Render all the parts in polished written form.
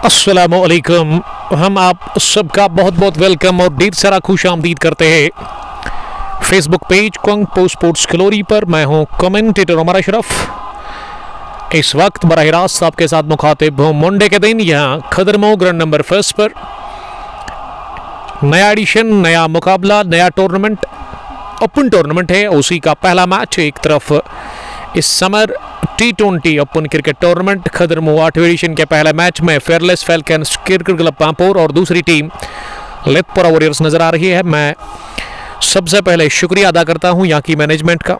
अस्सलामुअलैकुम। हम आप सबका बहुत बहुत वेलकम और ढेर सारा खुश आमदीद करते हैं Facebook page kung sports glory पर। मैं हूं कमेंटेटर उमर अशरफ। इस वक्त बराह रास्त आपके साथ मुखातिब हूं मंडे के दिन यहाँ खदरमो ग्राउंड नंबर 1 पर। नया एडिशन, नया मुकाबला, नया टूर्नामेंट, ओपन टूर्नामेंट है। उसी का पहला मैच एक तरफ इस summer T20 open cricket tournament खदरमो 8वें एडिशन के पहले मैच में Fearless falcons cricket Club Pampore और दूसरी टीम लेथपोरा वॉरियर्स नजर आ रही है। मैं सबसे पहले शुक्रिया अदा करता हूं यहाँ की मैनेजमेंट का,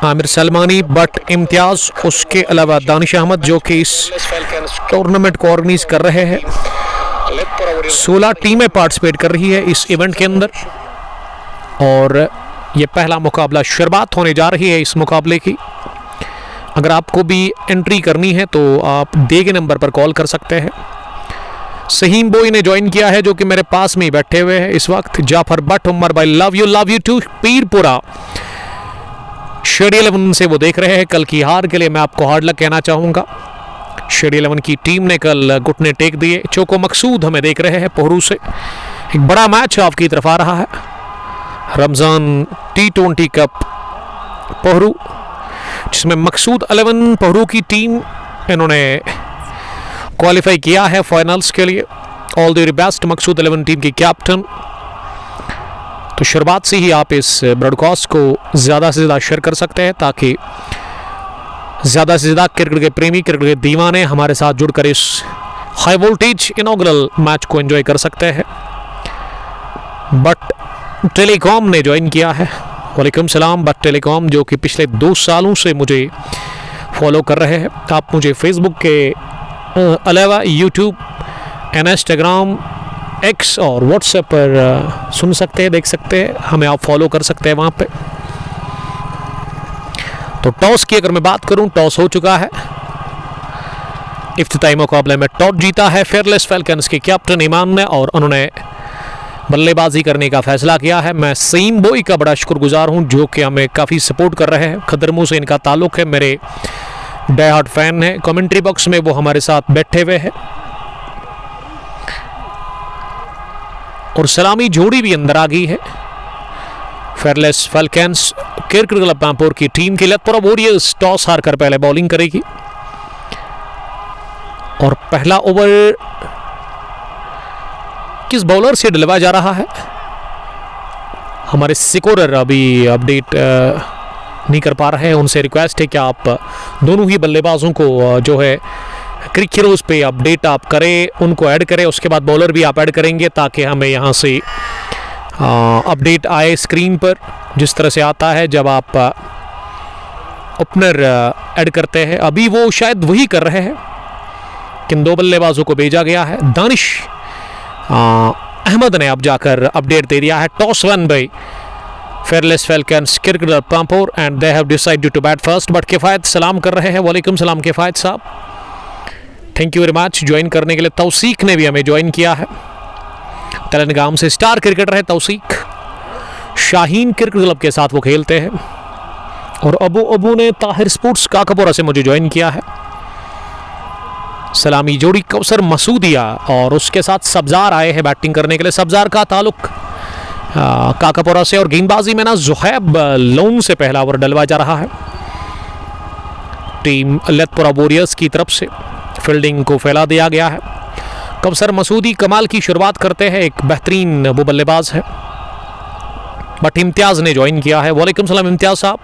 आमिर सलमानी, बट इम्तियाज, उसके अलावा दानिश अहमद जो कि इस टूर्नामेंट को ऑर्गेनाइज कर रहे हैं। 16 टीमें पार्टिसिपेट कर रही है इस इवेंट के अंदर और ये पहला मुकाबला शुरुआत होने जा रही है इस मुकाबले की। अगर आपको भी एंट्री करनी है तो आप दिए गए नंबर पर कॉल कर सकते हैं। सहीम बोई ने ज्वाइन किया है जो कि मेरे पास में ही बैठे हुए हैं इस वक्त। जाफर बट, उमर भाई, लव यू टू पीरपुरा। शेडी 11 से वो देख रहे हैं। कल की हार के लिए मैं आपको हार्ड लक कहना चाहूँगा। शेडी 11 की टीम ने कल घुटने टेक दिए। चोको मकसूद हमें देख रहे हैं पोहरू से। एक बड़ा मैच आपकी तरफ आ रहा है, रमज़ान T20 कप पोहरू, जिसमें मकसूद 11 पोहरू की टीम इन्होंने क्वालिफाई किया है फाइनल्स के लिए। All the very best Maqsood 11 team की कैप्टन। तो शुरुआत से ही आप इस ब्रॉडकास्ट को ज़्यादा से ज़्यादा शेयर कर सकते हैं ताकि ज़्यादा से ज़्यादा क्रिकेट के प्रेमी, क्रिकेट के दीवाने हमारे साथ जुड़कर इस हाई वोल्टेज इनॉग्रल मैच को एंजॉय कर सकते हैं। बट टेलीकॉम ने ज्वाइन किया है। वालेकुम सलाम बट टेलीकॉम, जो कि पिछले 2 सालों से मुझे फॉलो कर रहे हैं। आप मुझे फेसबुक के अलावा यूट्यूब, इंस्टाग्राम, एक्स और व्हाट्सएप पर सुन सकते हैं, देख सकते हैं। हमें आप फॉलो कर सकते हैं वहाँ पे। तो टॉस की अगर मैं बात करूँ, टॉस हो चुका है। इफ्तिताई मुकाबले में टॉस जीता है फेयरलेस फैल्कन्स के कैप्टन ईमान ने और उन्होंने बल्लेबाजी करने का फैसला किया है। मैं सईम बोई का बड़ा शुक्रगुजार हूं जो कि हमें काफ़ी सपोर्ट कर रहे हैं। खदरमो से इनका ताल्लुक़ है, मेरे डाई हार्ड फैन हैं। कमेंट्री बॉक्स में वो हमारे साथ बैठे हुए हैं और सलामी जोड़ी भी अंदर आ गई है। Fearless falcons cricket Club Pampore की टीम के लेथपोरा वॉरियर्स टॉस हारकर पहले बॉलिंग करेगी और पहला ओवर किस बॉलर से डलवाया जा रहा है, हमारे स्कोरर अभी अपडेट नहीं कर पा रहे हैं। उनसे रिक्वेस्ट है कि आप दोनों ही बल्लेबाजों को जो है क्रिक हीरोज पे अपडेट आप करें, उनको ऐड करें। उसके बाद बॉलर भी आप ऐड करेंगे ताकि हमें यहाँ से अपडेट आए स्क्रीन पर, जिस तरह से आता है जब आप ओपनर ऐड करते हैं। अभी वो शायद वही कर रहे हैं। किन 2 बल्लेबाजों को भेजा गया है। दानिश अहमद ने अब जाकर अपडेट दे दिया है। Toss won by Fearless falcons cricket Club Pampore and they have decided to bat first. But Kifayat सलाम कर रहे हैं। वालेकुम सलाम किफ़ायत साहब, thank you very much join करने के लिए। तौसीक ने भी हमें ज्वाइन किया है। तेलंगाम से स्टार क्रिकेटर है तौसीक। शाहीन क्रिकेट क्लब के साथ वो खेलते हैं। और अबू ने ताहिर स्पोर्ट्स काकापोरा से मुझे ज्वाइन किया है। सलामी जोड़ी कौसर मसूदिया और उसके साथ सब्जार आए हैं बैटिंग करने के लिए। सब्जार का ताल्लुक काकापोरा से और गेंदबाजी में ना जुहैब लोन से पहला ओवर डलवाया जा रहा है टीम लेथपोरा वॉरियर्स की तरफ से। फील्डिंग को फैला दिया गया है। कौसर मसूदी कमाल की शुरुआत करते हैं, एक बेहतरीन वो बल्लेबाज है। बट इम्तियाज ने ज्वाइन किया है। वालेकुम सलाम इम्तियाज साहब,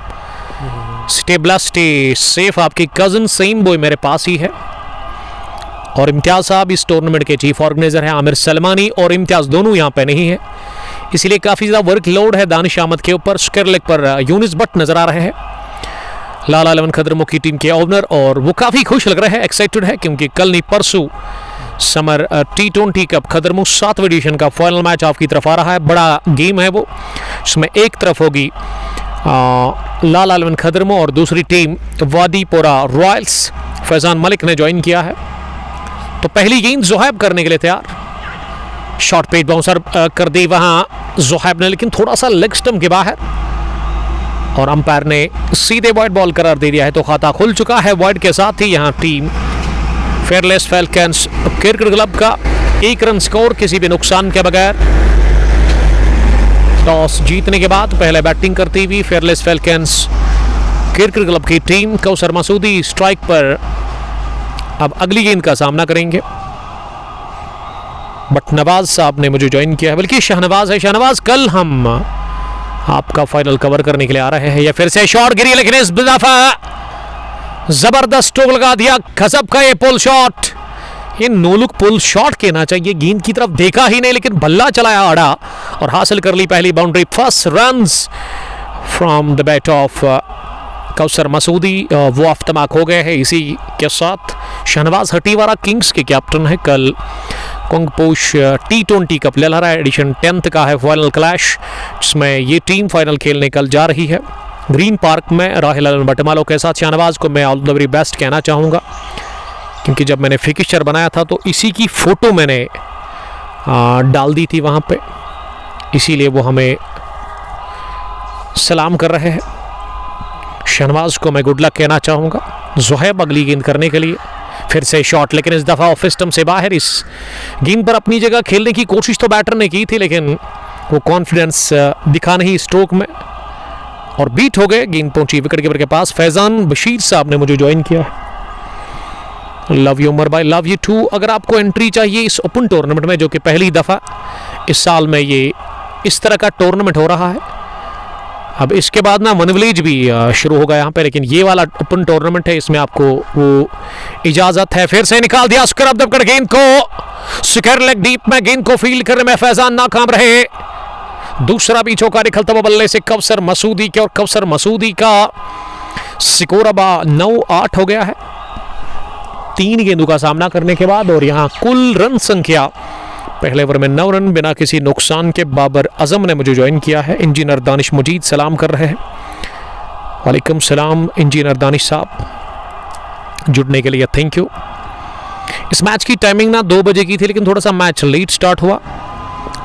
स्टे ब्लेस्ड, स्टे सेफ। आपकी कज़न सईम बोई मेरे पास ही है और इम्तियाज साहब इस टूर्नामेंट के चीफ ऑर्गेनाइजर हैं। आमिर सलमानी और इम्तियाज दोनों यहाँ पे नहीं है, इसलिए काफ़ी ज़्यादा वर्कलोड है दानिश अहमद के ऊपर। स्क्वायर लेग पर यूनिस बट नज़र आ रहे हैं, लाला 11 खदरमो की टीम के ओनर, और वो काफ़ी खुश लग रहे हैं, एक्साइटेड है क्योंकि कल नहीं परसों समर T20 कप खदरमो 7वें एडिशन का फाइनल मैच आपकी तरफ आ रहा है। बड़ा गेम है वो, इसमें एक तरफ होगी लाला 11 खदरमो और दूसरी टीम वादीपोरा रॉयल्स। फैजान मलिक ने ज्वाइन किया है। तो पहली गेंद जोहैब करने के लिए तैयार। शॉर्ट पेज बाउंसर कर दी वहां जोहैब ने, लेकिन थोड़ा सा लेग स्टंप के बाहर और अंपायर ने सीधे वाइड बॉल करार दे दिया है। तो खाता खुल चुका है वाइड के साथ ही। यहाँ team fearless falcons cricket club का 1 रन स्कोर किसी भी नुकसान के बगैर। टॉस जीतने के बाद पहले बैटिंग करती हुई फेयरलेस फैल्कन्स क्रिकेट क्लब की टीम। कौसर मसूदी स्ट्राइक पर अब अगली गेंद का सामना करेंगे। बट नवाज साहब ने मुझे ज्वाइन किया है, बल्कि शाहनवाज है। शाहनवाज, कल हम आपका फाइनल कवर करने के लिए आ रहे हैं। या फिर से शॉट गिरी, लेकिन इस दफा जबरदस्त स्ट्रोक लगा दिया। गजब का ये पुल शॉट, ये नो लुक पुल शॉट कहना चाहिए। गेंद की तरफ देखा ही नहीं, लेकिन बल्ला चलाया आड़ा और हासिल कर ली पहली boundary. First runs from the bat of Kausar Masoodi. वो अफ्तमाक हो गए हैं। इसी के साथ शहनवाज हटीवारा किंग्स के कैप्टन है। कल कुंगपोश T20 कप लहरा एडिशन 10th का है फाइनल क्लैश, जिसमें ये टीम फाइनल खेलने कल जा रही है ग्रीन पार्क में राहिल अलन बटमालो के साथ। शहनवाज को मैं ऑल द वेरी बेस्ट कहना चाहूँगा, क्योंकि जब मैंने फिक्सचर बनाया था तो इसी की फ़ोटो मैंने डाल दी थी वहाँ पे, इसीलिए वो हमें सलाम कर रहे हैं। शहनवाज को मैं गुड लक कहना चाहूँगा। ज़ुहैब अगली गेंद करने के लिए। फिर से शॉट, लेकिन इस दफ़ा ऑफ स्टंप से बाहर। इस गेंद पर अपनी जगह खेलने की कोशिश तो बैटर ने की थी, लेकिन वो कॉन्फिडेंस दिखा नहीं स्ट्रोक में और बीट हो गए। गेंद पहुंची विकेट कीपर के पास। फैजान बशीर साहब ने मुझे ज्वाइन किया। लव यू उमर भाई, लव यू टू। अगर आपको एंट्री चाहिए इस ओपन टूर्नामेंट में, जो कि पहली दफ़ा इस साल में ये इस तरह का टूर्नामेंट हो रहा है। अब इसके बाद ना वन विलेज भी शुरू होगा यहाँ पे, लेकिन ये वाला ओपन टूर्नामेंट है, इसमें आपको वो इजाजत है। फिर से निकाल दिया स्क्रब दबकर गेंद को, स्क्वायर लेग डीप में गेंद को फील्ड करने में फैजान नाकाम रहे। दूसरा भी चौका निकलता हुआ बल्ले से कौसर मसूदी के, और कौसर मसूदी का स्कोर अब 9-8 हो गया है 3 गेंदों का सामना करने के बाद। और यहाँ कुल रन संख्या पहले ओवर में 9 रन बिना किसी नुकसान के। बाबर आजम ने मुझे ज्वाइन किया है। इंजीनियर दानिश मुजीद सलाम कर रहे हैं। वालेकुम सलाम इंजीनियर दानिश साहब, जुड़ने के लिए थैंक यू। इस मैच की टाइमिंग ना 2 बजे की थी, लेकिन थोड़ा सा मैच लेट स्टार्ट हुआ,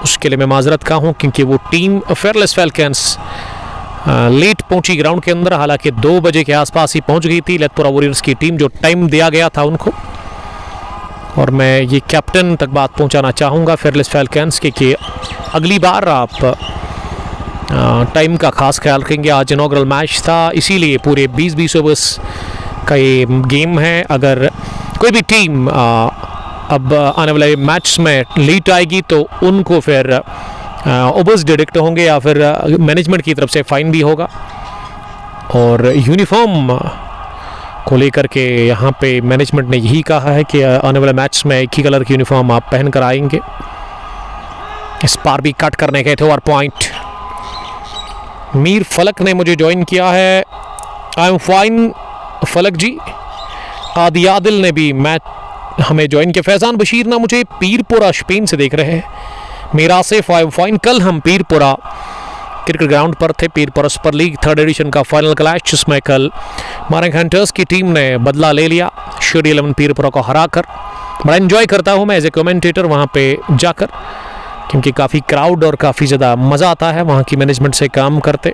उसके लिए मैं माजरत का हूँ, क्योंकि वो टीम फेयरलेस फैल्कन्स लेट पहुंची ग्राउंड के अंदर। हालांकि 2 बजे के आसपास ही पहुंच गई थी लतपुरा वॉरियर्स की टीम, जो टाइम दिया गया था उनको। और मैं ये कैप्टन तक बात पहुंचाना चाहूँगा फेयरलेस फैल्कन्स के कि अगली बार आप टाइम का खास ख्याल रखेंगे। आज इनॉग्रल मैच था, इसीलिए पूरे 20-20 ओवर्स का ये गेम है। अगर कोई भी टीम अब आने वाले मैच में लीड आएगी तो उनको फिर ओवर्स डिडक्ट होंगे, या फिर मैनेजमेंट की तरफ से फाइन भी होगा। और यूनिफॉर्म को लेकर के यहाँ पे मैनेजमेंट ने यही कहा है कि आने वाले मैच में एक ही कलर की यूनिफॉर्म आप पहन कर आएंगे। इस पार भी कट करने गए थे ओवर पॉइंट। मीर फलक ने मुझे ज्वाइन किया है। आई एम फाइन फलक जी। आदि आदिल ने भी मैच हमें ज्वाइन किया। फैजान बशीर ना मुझे पीरपुरा स्पेन से देख रहे हैं। मेरा से 5 फाइन। कल हम पीरपुरा क्रिकेट ग्राउंड पर थे। Pirpura super league 3rd edition का फाइनल क्लैश, जिसमें कल मारंग हंटर्स की टीम ने बदला ले लिया शेडी 11 पीरपुरा को हराकर। बड़ा एंजॉय करता हूँ मैं एज ए कमेंटेटर वहाँ पे जाकर, क्योंकि काफ़ी क्राउड और काफ़ी ज़्यादा मज़ा आता है वहाँ की मैनेजमेंट से काम करते।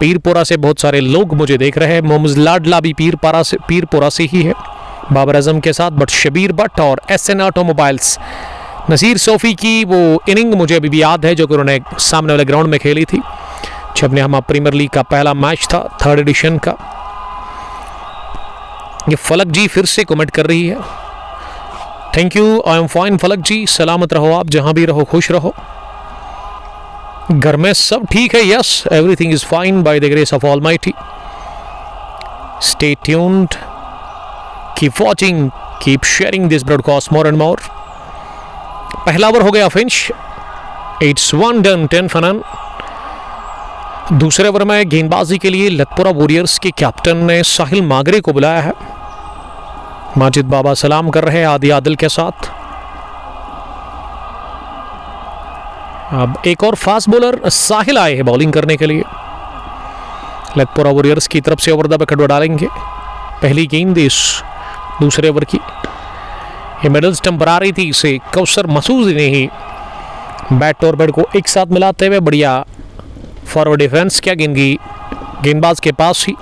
पीरपुरा से बहुत सारे लोग मुझे देख रहे हैं। मोहम्मद लाडला भी पीरपुरा से ही है बाबर आजम के साथ। बट शबीर भट्ट और SN ऑटोमोबाइल्स नसीर सोफ़ी की वो इनिंग मुझे अभी भी याद है, जो कि उन्होंने सामने वाले ग्राउंड में खेली थी जब ने हमारा प्रीमियर लीग का पहला मैच था 3rd एडिशन का। ये फलक जी फिर से कमेंट कर रही है। Thank you. I am fine फलक जी, सलामत रहो आप, जहां भी रहो खुश रहो। घर में सब ठीक है? Yes, everything is fine by the grace of almighty. Stay tuned, keep watching, keep sharing this broadcast more and more. पहला ओवर हो गया finish, it's 1 done 10 for none। दूसरे ओवर में गेंदबाजी के लिए लतपुरा वॉरियर्स के कैप्टन ने साहिल मागरे को बुलाया है। माजिद बाबा सलाम कर रहे हैं आदि आदिल के साथ। अब एक और फास्ट बॉलर साहिल आए हैं बॉलिंग करने के लिए। लतपुरा वॉरियर्स की तरफ से ओवर द विकेट डालेंगे। पहली गेंद इस दूसरे ओवर की, ये मिडल स्टंप पर आ रही थी, इसे कौसर मसूदी ने ही बैट और बैट को एक साथ मिलाते हुए बढ़िया फॉरवर्ड डिफेंस किया गेंदबाज के पास ही।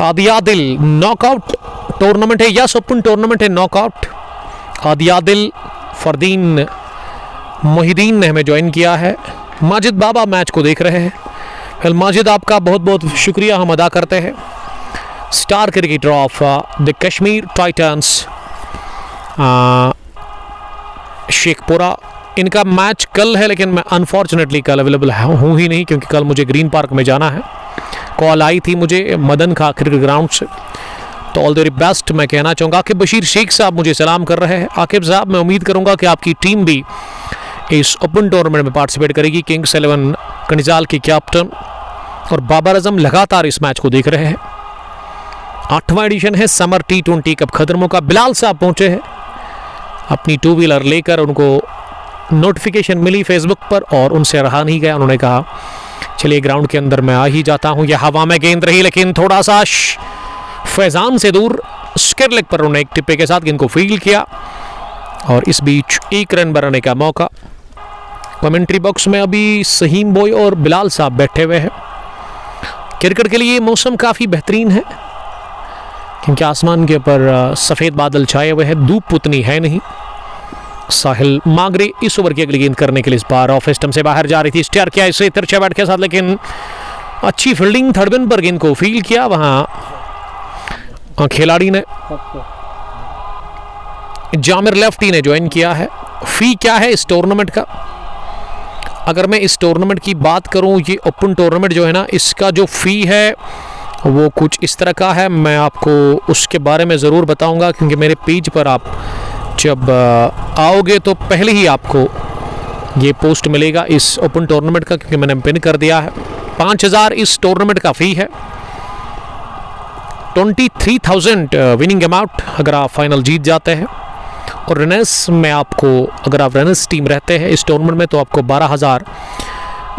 आदि आदिल नॉकआउट टूर्नामेंट है, यस ओपन टूर्नामेंट है, नॉकआउट। आदियादिल फरदीन मोहिदीन ने हमें ज्वाइन किया है। माजिद बाबा मैच को देख रहे हैं। फिर माजिद आपका बहुत बहुत शुक्रिया हम अदा करते हैं। Star cricketer of the Kashmir Titans Sheikhpura, इनका मैच कल है, लेकिन मैं अनफॉर्चुनेटली कल अवेलेबल हूँ ही नहीं, क्योंकि कल मुझे ग्रीन पार्क में जाना है। कॉल आई थी मुझे मदन खां क्रिकेट ग्राउंड से, तो ऑल द वेरी बेस्ट मैं कहना चाहूँगा। आकिब बशीर शेख साहब मुझे सलाम कर रहे हैं। आकिब साहब, मैं उम्मीद करूँगा कि आपकी टीम भी इस ओपन टूर्नामेंट में पार्टिसिपेट करेगी। किंग्स 11 कनिजाल के कैप्टन और बाबर आजम लगातार इस मैच को देख रहे हैं। 8वां एडिशन है समर T20 कप खतरमों का। बिलाल साहब पहुंचे हैं अपनी 2 व्हीलर लेकर, उनको नोटिफिकेशन मिली फेसबुक पर और उनसे रहा नहीं गया। उन्होंने कहा चलिए ग्राउंड के अंदर मैं आ ही जाता हूं। यह हवा में गेंद रही, लेकिन थोड़ा सा फैजान से दूर स्क्वायर लेग पर उन्होंने एक टिप्पे के साथ गेंद को फील्ड किया और इस बीच 1 रन बनाने का मौका। कमेंट्री बॉक्स में अभी सहीम बॉय और बिलाल साहब बैठे हुए हैं। क्रिकेट के लिए मौसम काफ़ी बेहतरीन है, क्योंकि आसमान के ऊपर सफ़ेद बादल छाए हुए हैं, धूप उतनी है नहीं। साहिल मागरे इस ओवर की अगली गेंद करने के लिए इस बार ऑफ स्टंप से बाहर जा रही थी। स्टेयर किया इसे तिरछे बैट के साथ, लेकिन अच्छी फील्डिंग, थर्ड बिन पर गेंद को फील्ड किया। वहाँ खिलाड़ी ने जामिर लेफ्टी ने ज्वाइन किया है। फी क्या है इस टूर्नामेंट का? अगर मैं इस टूर्नामेंट की बात करूं, ये ओपन टूर्नामेंट जो है ना, इसका जो फ़ी है वो कुछ इस तरह का है। मैं आपको उसके बारे में ज़रूर बताऊंगा, क्योंकि मेरे पेज पर आप जब आओगे तो पहले ही आपको ये पोस्ट मिलेगा इस ओपन टूर्नामेंट का, क्योंकि मैंने पिन कर दिया है। 5000 इस टूर्नामेंट का फ़ी है। 23,000 विनिंग अमाउंट अगर आप फाइनल जीत जाते हैं, और रनर्स में आपको, अगर आप रनर्स टीम रहते हैं इस टूर्नामेंट में, तो आपको 12,000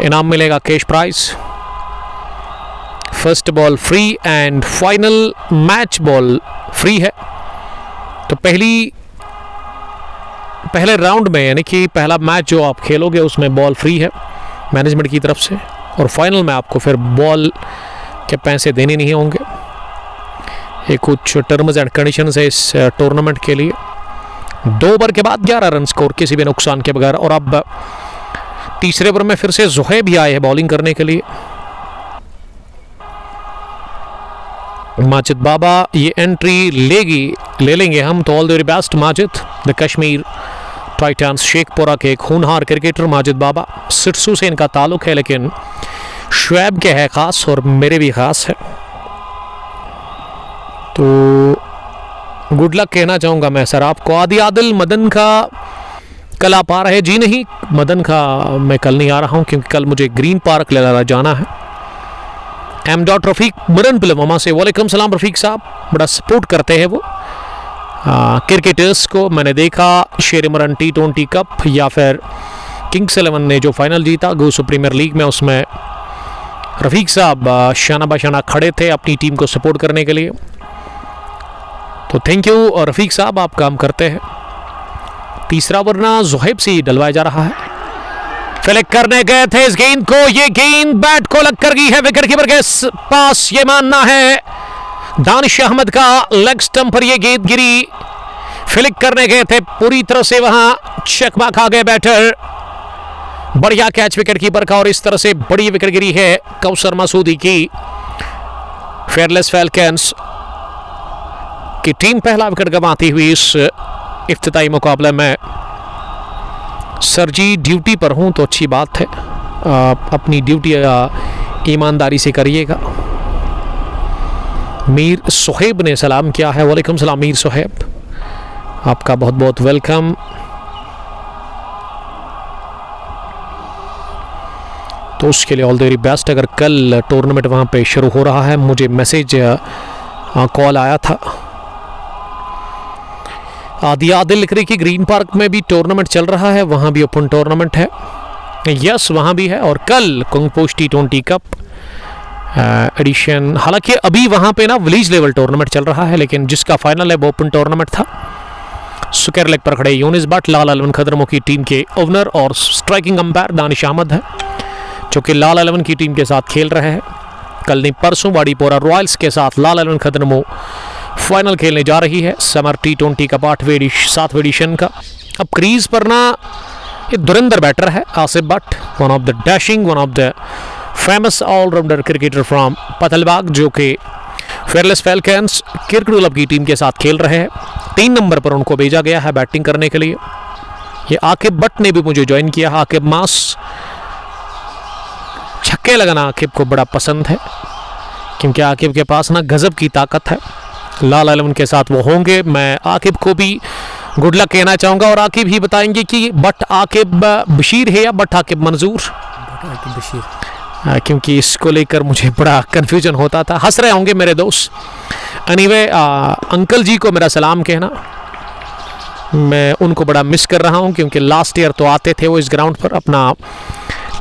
इनाम मिलेगा cash price. First ball free and final match ball free है। तो पहले राउंड में, यानी कि पहला मैच जो आप खेलोगे उसमें बॉल फ्री है मैनेजमेंट की तरफ से, और फाइनल में आपको फिर बॉल के पैसे देने नहीं होंगे। ये कुछ टर्म्स एंड कंडीशंस है इस टूर्नामेंट के लिए। 2 ओवर के बाद 11 रन स्कोर किसी भी नुकसान के बगैर। और अब तीसरे ओवर में फिर से ज़ुहैब भी आए हैं बॉलिंग करने के लिए। माजिद बाबा ये एंट्री ले लेंगे हम, तो all the very best Majid. The Kashmir Titans Sheikhpura के एक होनहार क्रिकेटर माजिद बाबा। सिरसू से इनका ताल्लुक है, लेकिन शुएब के है ख़ास और मेरे भी ख़ास है, तो गुड लक कहना चाहूँगा मैं सर आपको। आदियादिल मदन का कल आप आ रहे? जी नहीं, मदन का मैं कल नहीं आ रहा हूँ, क्योंकि कल मुझे ग्रीन पार्क ले जाना है। एम डॉट रफ़ीक मरन पिलवामा से, वालेकुम सलाम रफ़ीक साहब। बड़ा सपोर्ट करते हैं वो क्रिकेटर्स को। मैंने देखा शेर मरन T20 कप या फिर किंग्स 11 ने जो फाइनल जीता गूसो प्रीमियर लीग में, उसमें रफ़ीक साहब शाना बशाना खड़े थे अपनी टीम को सपोर्ट करने के लिए। तो थैंक यू और रफ़ीक साहब, आप काम करते हैं। तीसरा वरना ज़ुहैब से डलवाया जा रहा है। फ्लिक करने गए थे इस गेंद को, ये गेंद बैट को लग कर गई है विकेट कीपर के पास, ये मानना है दानिश अहमद का। लेग स्टंप पर ये गेंद गिरी, फ्लिक करने गए थे, पूरी तरह से वहां चकमा खा गए बैटर। बढ़िया कैच विकेट कीपर का, और इस तरह से बड़ी विकेट गिरी है कौसर मसूदी की। फेयरलेस फैल्कन्स की टीम पहला विकेट गंवाती हुई इस इफ्तिताई मुकाबले में। सर जी ड्यूटी पर हूं तो अच्छी बात है, अपनी ड्यूटी ईमानदारी से करिएगा। मीर सुहेब ने सलाम किया है। वालेकुम सलाम मीर सुहेब, आपका बहुत बहुत वेलकम। तो उसके लिए ऑल द वेरी बेस्ट। अगर कल टूर्नामेंट वहां पे शुरू हो रहा है, मुझे मैसेज कॉल आया था। आदियादिल लिख रही कि ग्रीन पार्क में भी टूर्नामेंट चल रहा है, वहाँ भी ओपन टूर्नामेंट है। यस, वहाँ भी है। और कल कुंगपोश T20 कप एडिशन, हालांकि अभी वहाँ पे ना विलेज लेवल टूर्नामेंट चल रहा है, लेकिन जिसका फाइनल है वो ओपन टूर्नामेंट था। स्क्वायर लेग पर खड़े यूनिस बट लाल 11 खदरमों की टीम के ओवनर और स्ट्राइकिंग अंपायर दानिश अहमद है, जो कि लाल 11 की टीम के साथ खेल रहे हैं। कल नहीं परसों बाड़ीपोरा रॉयल्स के साथ लाल 11 खदरमों फाइनल खेलने जा रही है समर T20 का 7वें एडिशन का। अब क्रीज पर ना ये धुरंधर बैटर है Asif Bhat, one of the dashing, one of the famous allrounder cricketer from Pathalbagh, जो कि फेयरलेस फैल्कन्स क्रिकेट क्लब की टीम के साथ खेल रहे हैं। 3 नंबर पर उनको भेजा गया है बैटिंग करने के लिए। ये आकिब भट्ट ने भी मुझे ज्वाइन किया। आकिब मास, छक्के लगाना आकिब को बड़ा पसंद है, क्योंकि आकिब के पास ना गजब की ताकत है। लाल 11 के साथ वो होंगे। मैं आकिब को भी गुड लक कहना चाहूँगा और आकिब ही बताएंगे कि बट आकिब बशीर है या बट आकिब मंजूर। आकिब बशीर, क्योंकि इसको लेकर मुझे बड़ा कन्फ्यूजन होता था। हंस रहे होंगे मेरे दोस्त। एनीवे अंकल जी को मेरा सलाम कहना, मैं उनको बड़ा मिस कर रहा हूं, क्योंकि लास्ट ईयर तो आते थे वो इस ग्राउंड पर अपना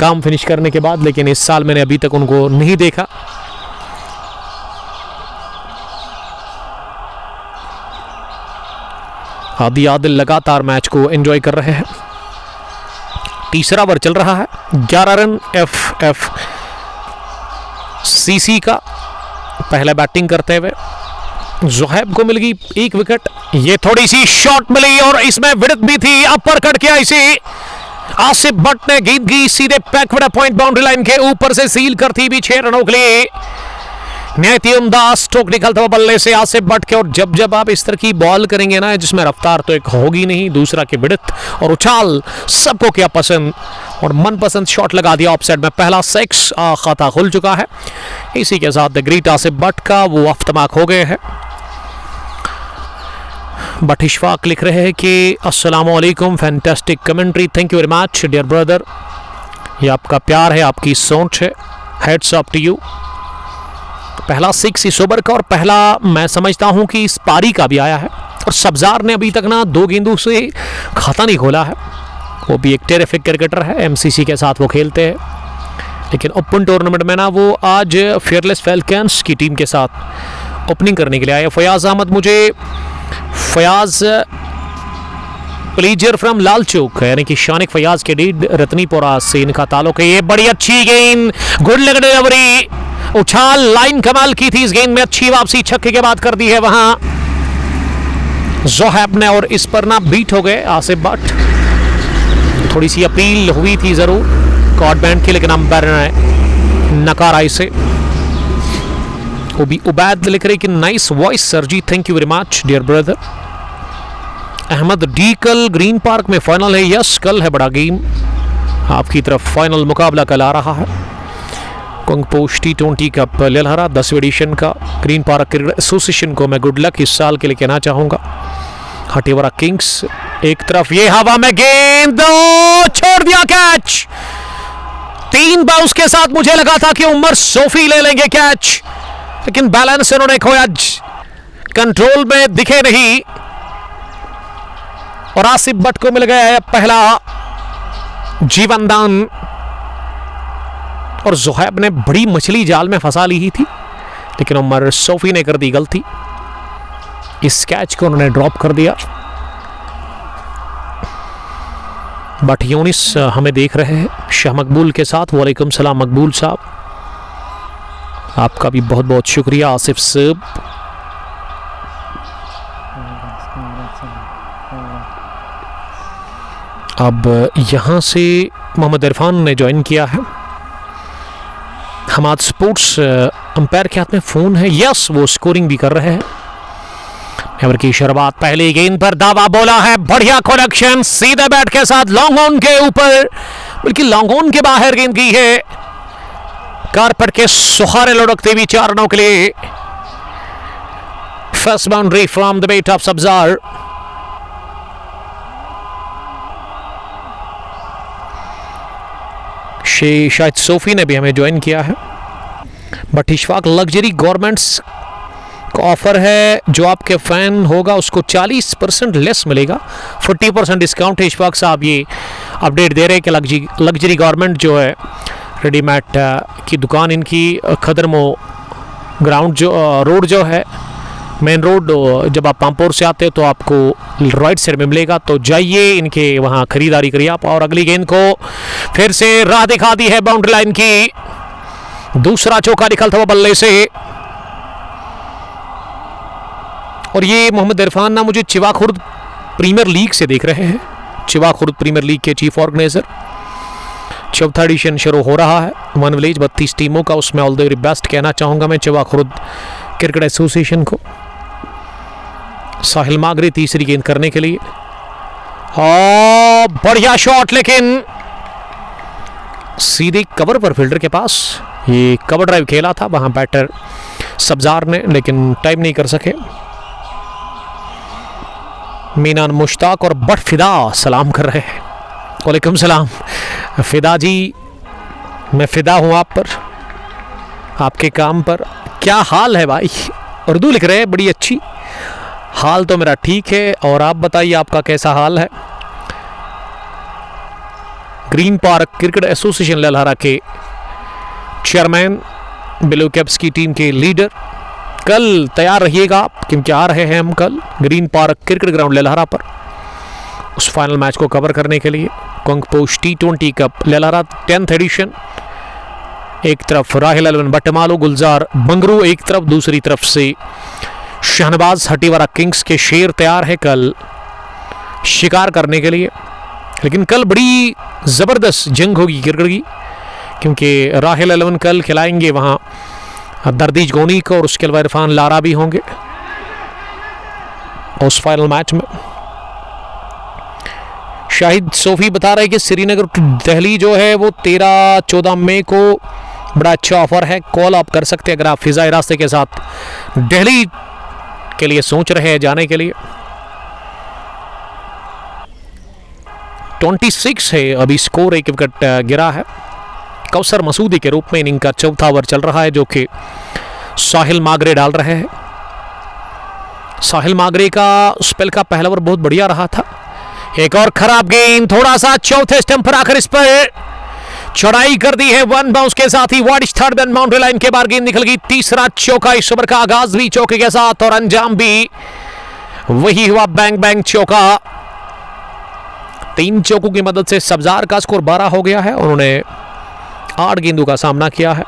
काम फिनिश करने के बाद, लेकिन इस साल मैंने अभी तक उनको नहीं देखा। आदि आदिल लगातार मैच को एंजॉय कर रहे हैं। तीसरा ओवर चल रहा है, 11 रन FCC का। पहले बैटिंग करते हुए जोहैब को मिल गई 1 विकेट। ये थोड़ी सी शॉट मिली और इसमें विड़त भी थी, अपर कट किया इसे आसिफ भट्ट ने। गेंद की सीधे पैकवड़ा पॉइंट बाउंड्री लाइन के ऊपर से सील करती भी 6 रनों के लिए। निहायती उम्दा स्ट्रोक निकलता हुआ बल्ले से आसिफ भट्ट के। और जब जब आप इस तरह की बॉल करेंगे ना, जिसमें रफ्तार तो एक होगी नहीं, दूसरा की विड़त और उछाल, सबको क्या पसंद, और मनपसंद शॉट लगा दिया ऑफ साइड में। पहला 6 खाता खुल चुका है। इसी के साथ द ग्रेट आसिफ भट्ट का वो अफ्तमाक हो गए हैं। बट इशफाक लिख रहे हैं कि अस्सलाम वालेकुम, fantastic commentary, thank you very much dear brother. ये आपका प्यार है, आपकी सोच है, हेड्स अप टू यू। पहला 6 इस ओवर का, और पहला मैं समझता हूं कि इस पारी का भी आया है। और सब्जार ने अभी तक ना 2 गेंदों से खाता नहीं खोला है। वो भी एक टेरिफिक क्रिकेटर है, MCC के साथ वो खेलते हैं, लेकिन ओपन टूर्नामेंट में ना वो आज फेयरलेस फैल्कन्स की टीम के साथ ओपनिंग करने के लिए आए। फयाज अहमद, मुझे फयाज प्लेजर फ्रॉम लाल चौक, यानी कि शानिक फयाज के डीड रतनीपुरा से इनका ताल्लुक है। ये बड़ी अच्छी गेंद, गुड लग डिलीवरी, उछाल, लाइन कमाल की थी इस गेंद में। अच्छी वापसी छक्के के बाद कर दी है वहां जोहैब ने, और इस पर ना बीट हो गए आसिफ भट्ट। थोड़ी सी अपील हुई थी जरूर कॉर्ड बैंड की, लेकिन अंपायर ने नकारा इसे। वो भी उबैद लिख रहे कि nice voice sir ji, thank you very much dear brother. Ahmad D, कल ग्रीन पार्क में फाइनल है। यस, कल है बड़ा गेम आपकी तरफ, फाइनल मुकाबला कल आ रहा है। कंगपोश T20 कप ललहरा 10वें एडिशन का। ग्रीन पार्क क्रिकेट एसोसिएशन को मैं गुड लक इस साल के लिए कहना चाहूंगा। हटीवरा किंग्स एक तरफ, ये हवा में गेंद छोड़ दिया, कैच। 3 बाउंस के साथ मुझे लगा था कि उमर सोफी ले लेंगे कैच, लेकिन बैलेंस इन्होंने खोया, कंट्रोल में दिखे नहीं, और आसिफ भट्ट को मिल गया है पहला जीवन दान। और जोहैब ने बड़ी मछली जाल में फंसा ली ही थी, लेकिन उमर सोफी ने कर दी गलती, इस कैच को उन्होंने ड्रॉप कर दिया। बट यूनिस हमें देख रहे हैं शाह मकबूल के साथ। वालेकुम सलाम मकबूल साहब, आपका भी बहुत बहुत शुक्रिया आसिफ साहब। अब यहां से मोहम्मद इरफान ने ज्वाइन किया है। हमाद स्पोर्ट्स अंपायर के हाथ में फोन है। यस, वो स्कोरिंग भी कर रहे हैं। ओवर की शुरुआत, पहली गेंद पर दावा बोला है, बढ़िया कनेक्शन, सीधे बैट के साथ लॉन्ग ऑन के ऊपर, बल्कि लॉन्ग ऑन के बाहर गेंद की है, कारपेट के सुहारे लुढ़कते हुए 4 रनों के लिए। First boundary from the bat of Sabzar. शायद सोफी ने भी हमें ज्वाइन किया है। बट इशफाक, लग्जरी गवर्नमेंट्स का ऑफर है, जो आपके फैन होगा उसको 40% लेस मिलेगा, 40% डिस्काउंट है। इशफाक साहब ये अपडेट दे रहे हैं कि लग्जरी गवर्नमेंट जो है रेडीमेड की दुकान इनकी खदरमो ग्राउंड जो रोड जो है मेन रोड, जब आप पामपोर से आते हो तो आपको राइट साइड में मिलेगा, तो जाइए इनके वहाँ खरीदारी करिए आप। और अगली गेंद को फिर से राह दिखा दी है बाउंड्री लाइन की, दूसरा चौका निकलता हुआ बल्ले से। और ये मोहम्मद इरफान ना मुझे चिवाखुर्द प्रीमियर लीग से देख रहे हैं, चिवाखुर्द प्रीमियर लीग के चीफ ऑर्गेनाइजर। चौथा एडिशन शुरू हो रहा है, वन विलेज 32 टीमों का, उसमें ऑल द वेरी बेस्ट कहना चाहूँगा मैं चिवाखुर्द क्रिकेट एसोसिएशन को। साहिल मागरे तीसरी गेंद करने के लिए, बढ़िया शॉट, लेकिन सीधे कवर पर फील्डर के पास। ये कवर ड्राइव खेला था वहां बैटर सब्जार ने, लेकिन टाइम नहीं कर सके। मीनान मुश्ताक और बट फिदा सलाम कर रहे हैं। वालेकुम सलाम फिदा जी, मैं फिदा हूं आप पर, आपके काम पर। क्या हाल है भाई? उर्दू लिख रहे हैं, बड़ी अच्छी। हाल तो मेरा ठीक है, और आप बताइए आपका कैसा हाल है? ग्रीन पार्क क्रिकेट एसोसिएशन ललहरा के चेयरमैन, ब्लू कैप्स की टीम के लीडर, कल तैयार रहिएगा आप, क्योंकि आ रहे हैं हम कल ग्रीन पार्क क्रिकेट ग्राउंड ललहरा पर उस फाइनल मैच को कवर करने के लिए। कंगपोश T20 कप ललहरा 10th एडिशन। एक तरफ राहिल अलवन बटमालो गुलजार बंगरू, एक तरफ, दूसरी तरफ से शहनबाज हटीवारा किंग्स के शेर तैयार है कल शिकार करने के लिए। लेकिन कल बड़ी ज़बरदस्त जंग होगी क्रिकेट की, क्योंकि राहिल अलवन कल खिलाएंगे वहाँ दरदीज गोनी को, और उसके अलावा इरफान लारा भी होंगे उस फाइनल मैच में। शाहिद सोफी बता रहे कि श्रीनगर टू दिल्ली जो है वो 13-14 मई को बड़ा अच्छा ऑफर है, कॉल आप कर सकते हैं अगर आप फिजाई रास्ते के साथ दिल्ली के लिए सोच रहे हैं जाने के लिए। 26 है अभी स्कोर, एक विकेट गिरा है। कौसर मसूदी के रूप में इनिंग का चौथा ओवर चल रहा है, जो कि साहिल मागरे डाल रहे हैं। साहिल मागरे का स्पेल का पहला ओवर बहुत बढ़िया रहा था। एक और खराब गेंद, थोड़ा सा चौथे स्टंप पर आकर इस पर चढ़ाई कर दी है, वन बाउंस के साथ ही wide third and boundary line के बाहर गेंद निकल गई। तीसरा चौका इस ओवर का, आगाज भी चौके के साथ और अंजाम भी वही हुआ, बैंग बैंग चौका। 3 चौकों की मदद से सब्जार का स्कोर 12 हो गया है। उन्होंने 8 गेंदों का सामना किया है।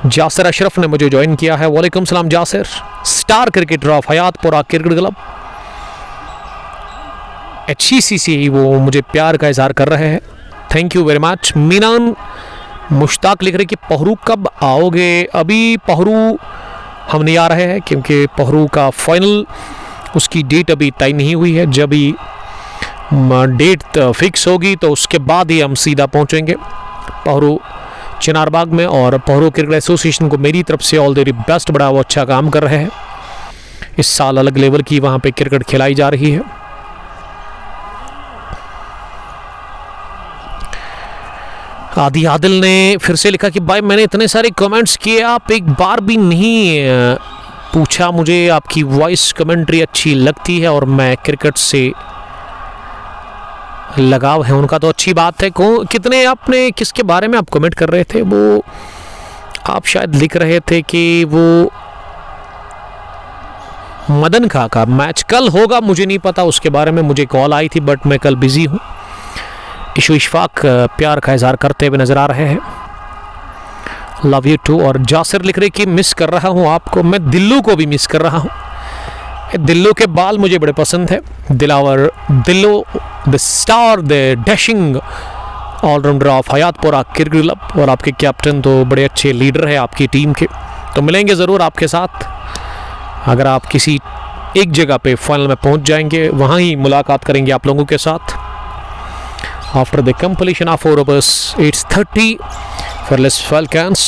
जासिर अशरफ ने मुझे ज्वाइन किया है। वालेकुम सलाम Jasir, star cricketer of Hayatpura cricket club HCC, वो मुझे प्यार का इजहार कर रहे हैं, थैंक यू वेरी मच। मीनान मुश्ताक लिख रहे कि पहरू कब आओगे? अभी पहरू हम नहीं आ रहे हैं, क्योंकि पहरू का फाइनल उसकी डेट अभी तय नहीं हुई है। जब ही डेट फिक्स होगी तो उसके बाद ही हम सीधा पहुंचेंगे पहरू चिनारबाग में। और पहरू क्रिकेट एसोसिएशन को मेरी तरफ से ऑल द बेस्ट, बड़ा वो अच्छा काम कर रहे हैं। इस साल अलग लेवल की वहाँ पे क्रिकेट खिलाई जा रही है। आदि आदिल ने फिर से लिखा कि भाई मैंने इतने सारे कमेंट्स किए, आप एक बार भी नहीं पूछा मुझे। आपकी वॉइस कमेंट्री अच्छी लगती है और मैं क्रिकेट से लगाव है उनका, तो अच्छी बात है। कितने आपने किसके बारे में आप कमेंट कर रहे थे? वो आप शायद लिख रहे थे कि वो मदन खां का मैच कल होगा, मुझे नहीं पता, उसके बारे में मुझे कॉल आई थी, बट मैं कल बिजी हूँ। इशू इशफाक प्यार का इजहार करते हुए नजर आ रहे हैं, लव यू टू। और जासिर लिख रहे कि मिस कर रहा हूँ आपको। मैं दिल्लू को भी मिस कर रहा हूँ। दिल्लू के बाल मुझे बड़े पसंद है। Dilawar Dillu, the star, the dashing allrounder of Hayatpura cricket club, और आपके कैप्टन तो बड़े अच्छे लीडर है आपकी टीम के। तो मिलेंगे ज़रूर आपके साथ, अगर आप किसी एक जगह पे फाइनल में पहुंच जाएंगे, वहाँ ही मुलाकात करेंगे आप लोगों के साथ। After the completion of 4 overs, 8:30 Fearless Falcons,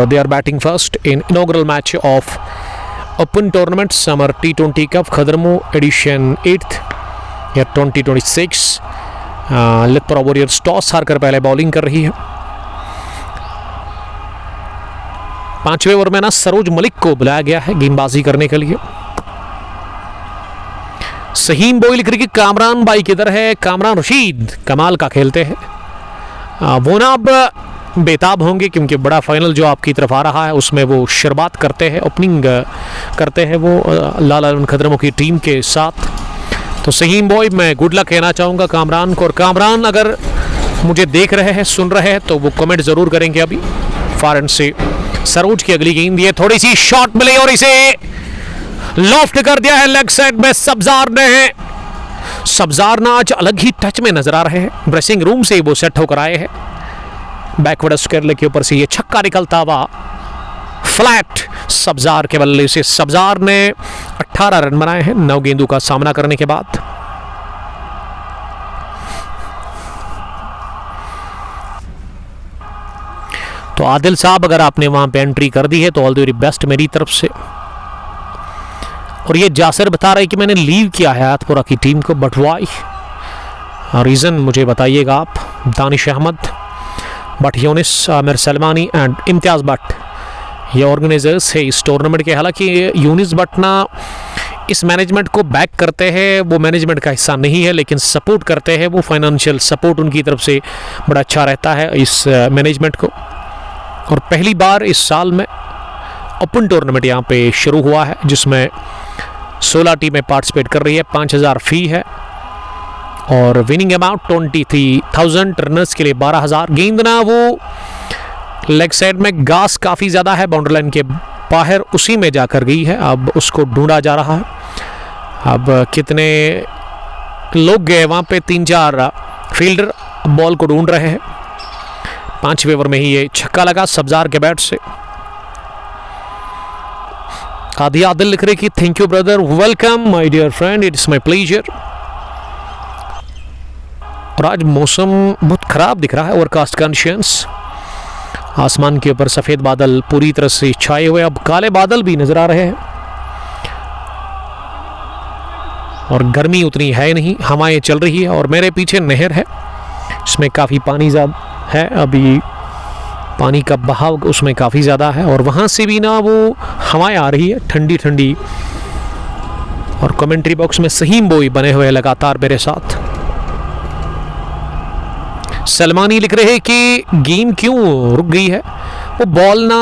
they are batting first in inaugural match of Open Tournament Summer T20 Cup Khadramu Edition 8th या 2026। लितपुरा वॉरियर्स टॉस हारकर पहले बॉलिंग कर रही है। 5वें ओवर में ना सरोज मलिक को बुलाया गया है गेंदबाजी करने के लिए। सहीम बोई लिख रही कि कामरान भाई किधर है? कामरान रशीद कमाल का खेलते हैं। वो ना अब बेताब होंगे, क्योंकि बड़ा फाइनल जो आपकी तरफ आ रहा है उसमें वो शुरुआत करते हैं, ओपनिंग करते हैं वो लाल अलवन खदरमो की टीम के साथ। तो सहीम बॉय, मैं गुड लक कहना चाहूँगा कामरान को। और कामरान अगर मुझे देख रहे हैं, सुन रहे हैं, तो वो कमेंट ज़रूर करेंगे। अभी फार एंड से सरोज की अगली गेंद, ये थोड़ी सी शॉट मिली और इसे लॉफ्ट कर दिया है लेग साइड में सब्जार ने। सब्जार ना आज अलग ही टच में नजर आ रहे हैं। ड्रेसिंग रूम से वो सेट होकर आए हैं। बैकवर्ड स्क्वायर के ऊपर से ये छक्का निकलता हुआ फ्लैट सब्जार के बल्ले से। सब्जार ने 18 रन बनाए हैं 9 गेंदों का सामना करने के बाद। तो आदिल साहब अगर आपने वहां पे एंट्री कर दी है तो ऑल द वेरी बेस्ट मेरी तरफ से। और ये जासिर बता रहे कि मैंने लीव किया है आतपुरा की टीम को, बट वाई रीज़न मुझे बताइएगा आप। दानिश अहमद, बट यूनिस, आमिर सलमानी एंड इम्तियाज़ भट्ट ये ऑर्गेनाइजर्स है इस टूर्नामेंट के। हालांकि यूनिस भट्ट ना इस मैनेजमेंट को बैक करते हैं, वो मैनेजमेंट का हिस्सा नहीं है लेकिन सपोर्ट करते हैं। वो फाइनेंशियल सपोर्ट उनकी तरफ से बड़ा अच्छा रहता है इस मैनेजमेंट को। और पहली बार इस साल में ओपन टूर्नामेंट यहाँ पे शुरू हुआ है जिसमें 16 टीमें पार्टिसिपेट कर रही है। 5000 फी है और विनिंग अमाउंट 23,000। रनर्स के लिए 12,000। गेंद ना वो लेग साइड में घास काफ़ी ज़्यादा है बाउंड्री लाइन के बाहर, उसी में जाकर गई है। अब उसको ढूंढा जा रहा है। अब कितने लोग गए वहाँ पे, 3-4 फील्डर बॉल को ढूंढ रहे हैं। 5वें ओवर में ही ये छक्का लगा सब्जार के बैट से। आदि आदिल लिख रहे कि thank you brother, welcome my dear friend, it's my pleasure. और आज मौसम बहुत खराब दिख रहा है, ओवरकास्ट कंडीशंस। आसमान के ऊपर सफेद बादल पूरी तरह से छाए हुए, अब काले बादल भी नजर आ रहे हैं। और गर्मी उतनी है नहीं, हवाएं चल रही है और मेरे पीछे नहर है, इसमें काफ़ी पानी ज़्यादा है। अभी पानी का बहाव उसमें काफ़ी ज़्यादा है और वहाँ से भी ना वो हवाएं आ रही है ठंडी ठंडी। और कमेंट्री बॉक्स में सहीम बोई बने हुए लगातार मेरे साथ। सलमानी लिख रहे हैं कि गेम क्यों रुक गई है, वो बॉल ना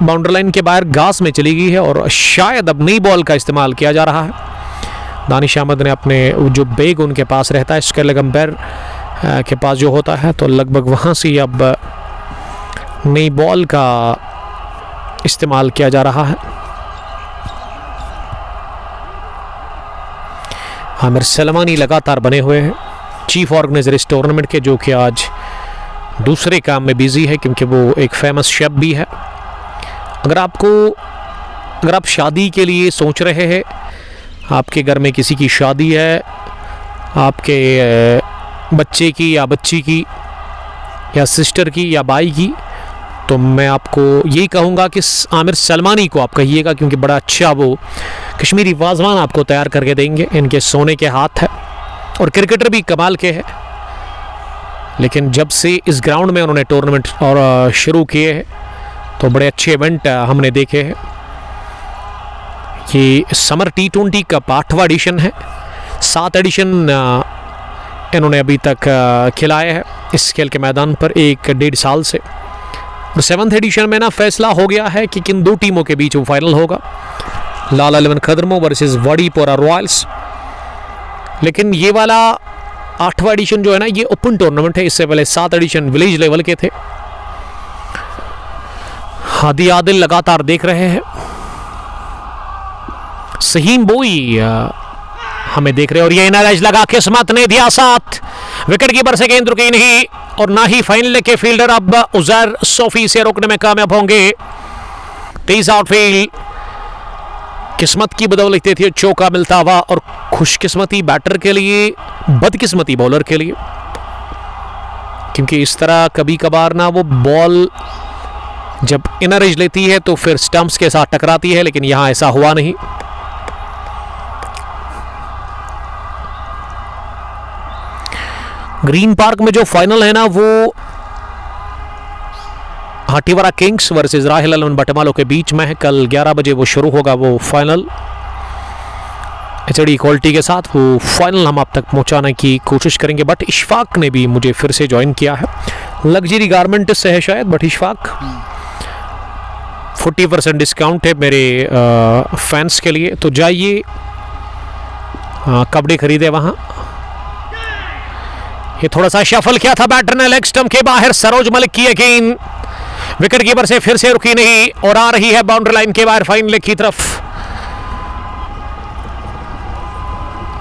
बाउंड्री लाइन के बाहर घास में चली गई है और शायद अब नई बॉल का इस्तेमाल किया जा रहा है। दानिश अहमद ने अपने जो बैग उनके पास रहता है स्क्वायर अंपायर के पास जो होता है, तो लगभग वहाँ से अब नई बॉल का इस्तेमाल किया जा रहा है। आमिर सलमानी लगातार बने हुए हैं चीफ ऑर्गेनाइजर इस टूर्नामेंट के, जो कि आज दूसरे काम में बिजी है क्योंकि वो एक फेमस शेफ भी है। अगर आप शादी के लिए सोच रहे हैं, आपके घर में किसी की शादी है, आपके बच्चे की या बच्ची की या सिस्टर की या भाई की, तो मैं आपको यही कहूँगा कि आमिर सलमानी को आप कहिएगा क्योंकि बड़ा अच्छा वो कश्मीरी वाजवान आपको तैयार करके देंगे। इनके सोने के हाथ है और क्रिकेटर भी कमाल के हैं। लेकिन जब से इस ग्राउंड में उन्होंने टूर्नामेंट और शुरू किए हैं तो बड़े अच्छे इवेंट हमने देखे हैं। ये समर T20 का 8वां एडिशन है। 7 एडिशन इन्होंने अभी तक खिलाए हैं इस खेल के मैदान पर 1-1.5 साल से। और 7th एडिशन में ना फैसला हो गया है कि किन 2 टीमों के बीच वो फाइनल होगा, लाल 11 खदरमो वर्सेस वडीपोरा रॉयल्स। लेकिन ये वाला 8वां एडिशन जो है ना, ये ओपन टूर्नामेंट है। इससे पहले 7 एडिशन विलेज लेवल के थे। हादी आदिल लगातार देख रहे हैं, सहीम बोई हमें देख रहे हैं और ये इनलाइज लगा, किस्मत ने दिया साथ। विकेट कीपर से गेंद रुकी नहीं और ना ही फाइनल के फील्डर अब उजैर सोफी से रोकने में कामयाब होंगे। 23 आउटफील्ड, किस्मत की बदौलत थी चौका मिलता हुआ और खुशकिस्मती बैटर के लिए, बदकिस्मती बॉलर के लिए, क्योंकि इस तरह कभी कभार ना वो बॉल जब इनर एज लेती है तो फिर स्टंप्स के साथ टकराती है, लेकिन यहां ऐसा हुआ नहीं। ग्रीन पार्क में जो फाइनल है ना, वो हाटीवारा किंग्स वर्सेस राहिल अलवन बटमालो के बीच में है। कल 11 बजे वो शुरू होगा वो फाइनल। एचडी क्वालिटी के साथ वो फाइनल हम आप तक पहुंचाने की कोशिश करेंगे। बट इशफाक ने भी मुझे फिर से ज्वाइन किया है, लग्जरी गारमेंट से है शायद, बट इशफाक 40% डिस्काउंट है मेरे फैंस के लिए, तो जाइए कपड़े खरीदे वहां। ये थोड़ा सा शफल किया था बैटर ने, लेग स्टंप के बाहर सरोज मलिक की गेंद विकेट कीपर से फिर से रुकी नहीं और आ रही है बाउंड्री लाइन के बाहर फाइनल की तरफ।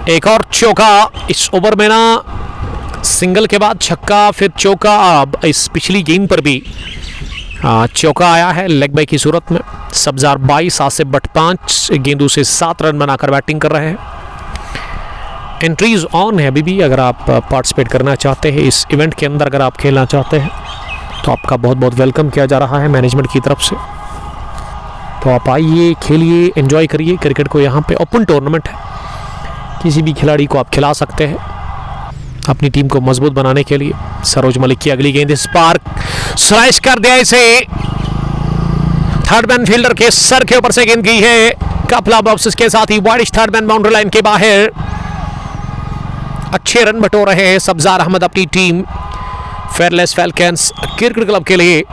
एक और चौका इस ओवर में ना, सिंगल के बाद छक्का फिर चौका। अब इस पिछली गेंद पर भी चौका आया है लेग बाई की सूरत में। सब्जार 22, आसिफ बट 5 गेंदों से 7 रन बनाकर बैटिंग कर रहे हैं। एंट्रीज ऑन है अभी भी। अगर आप पार्टिसिपेट करना चाहते हैं इस इवेंट के अंदर, अगर आप खेलना चाहते हैं तो आपका बहुत बहुत वेलकम किया जा रहा है मैनेजमेंट की तरफ से। तो आप आइए, खेलिए, एंजॉय करिए क्रिकेट को। यहाँ पे ओपन टूर्नामेंट है, किसी भी खिलाड़ी को आप खिला सकते हैं अपनी टीम को मजबूत बनाने के लिए। सरोज मलिक की अगली गेंद इस पार स्लाइस कर दिया इसे, थर्ड मैन फील्डर के सर के ऊपर से गेंद गई है। कपला बॉक्सेस के साथ ही wide third man boundary line के बाहर। अच्छे रन बटोर रहे हैं सब्जार अहमद अपनी team fearless falcons cricket club के लिए।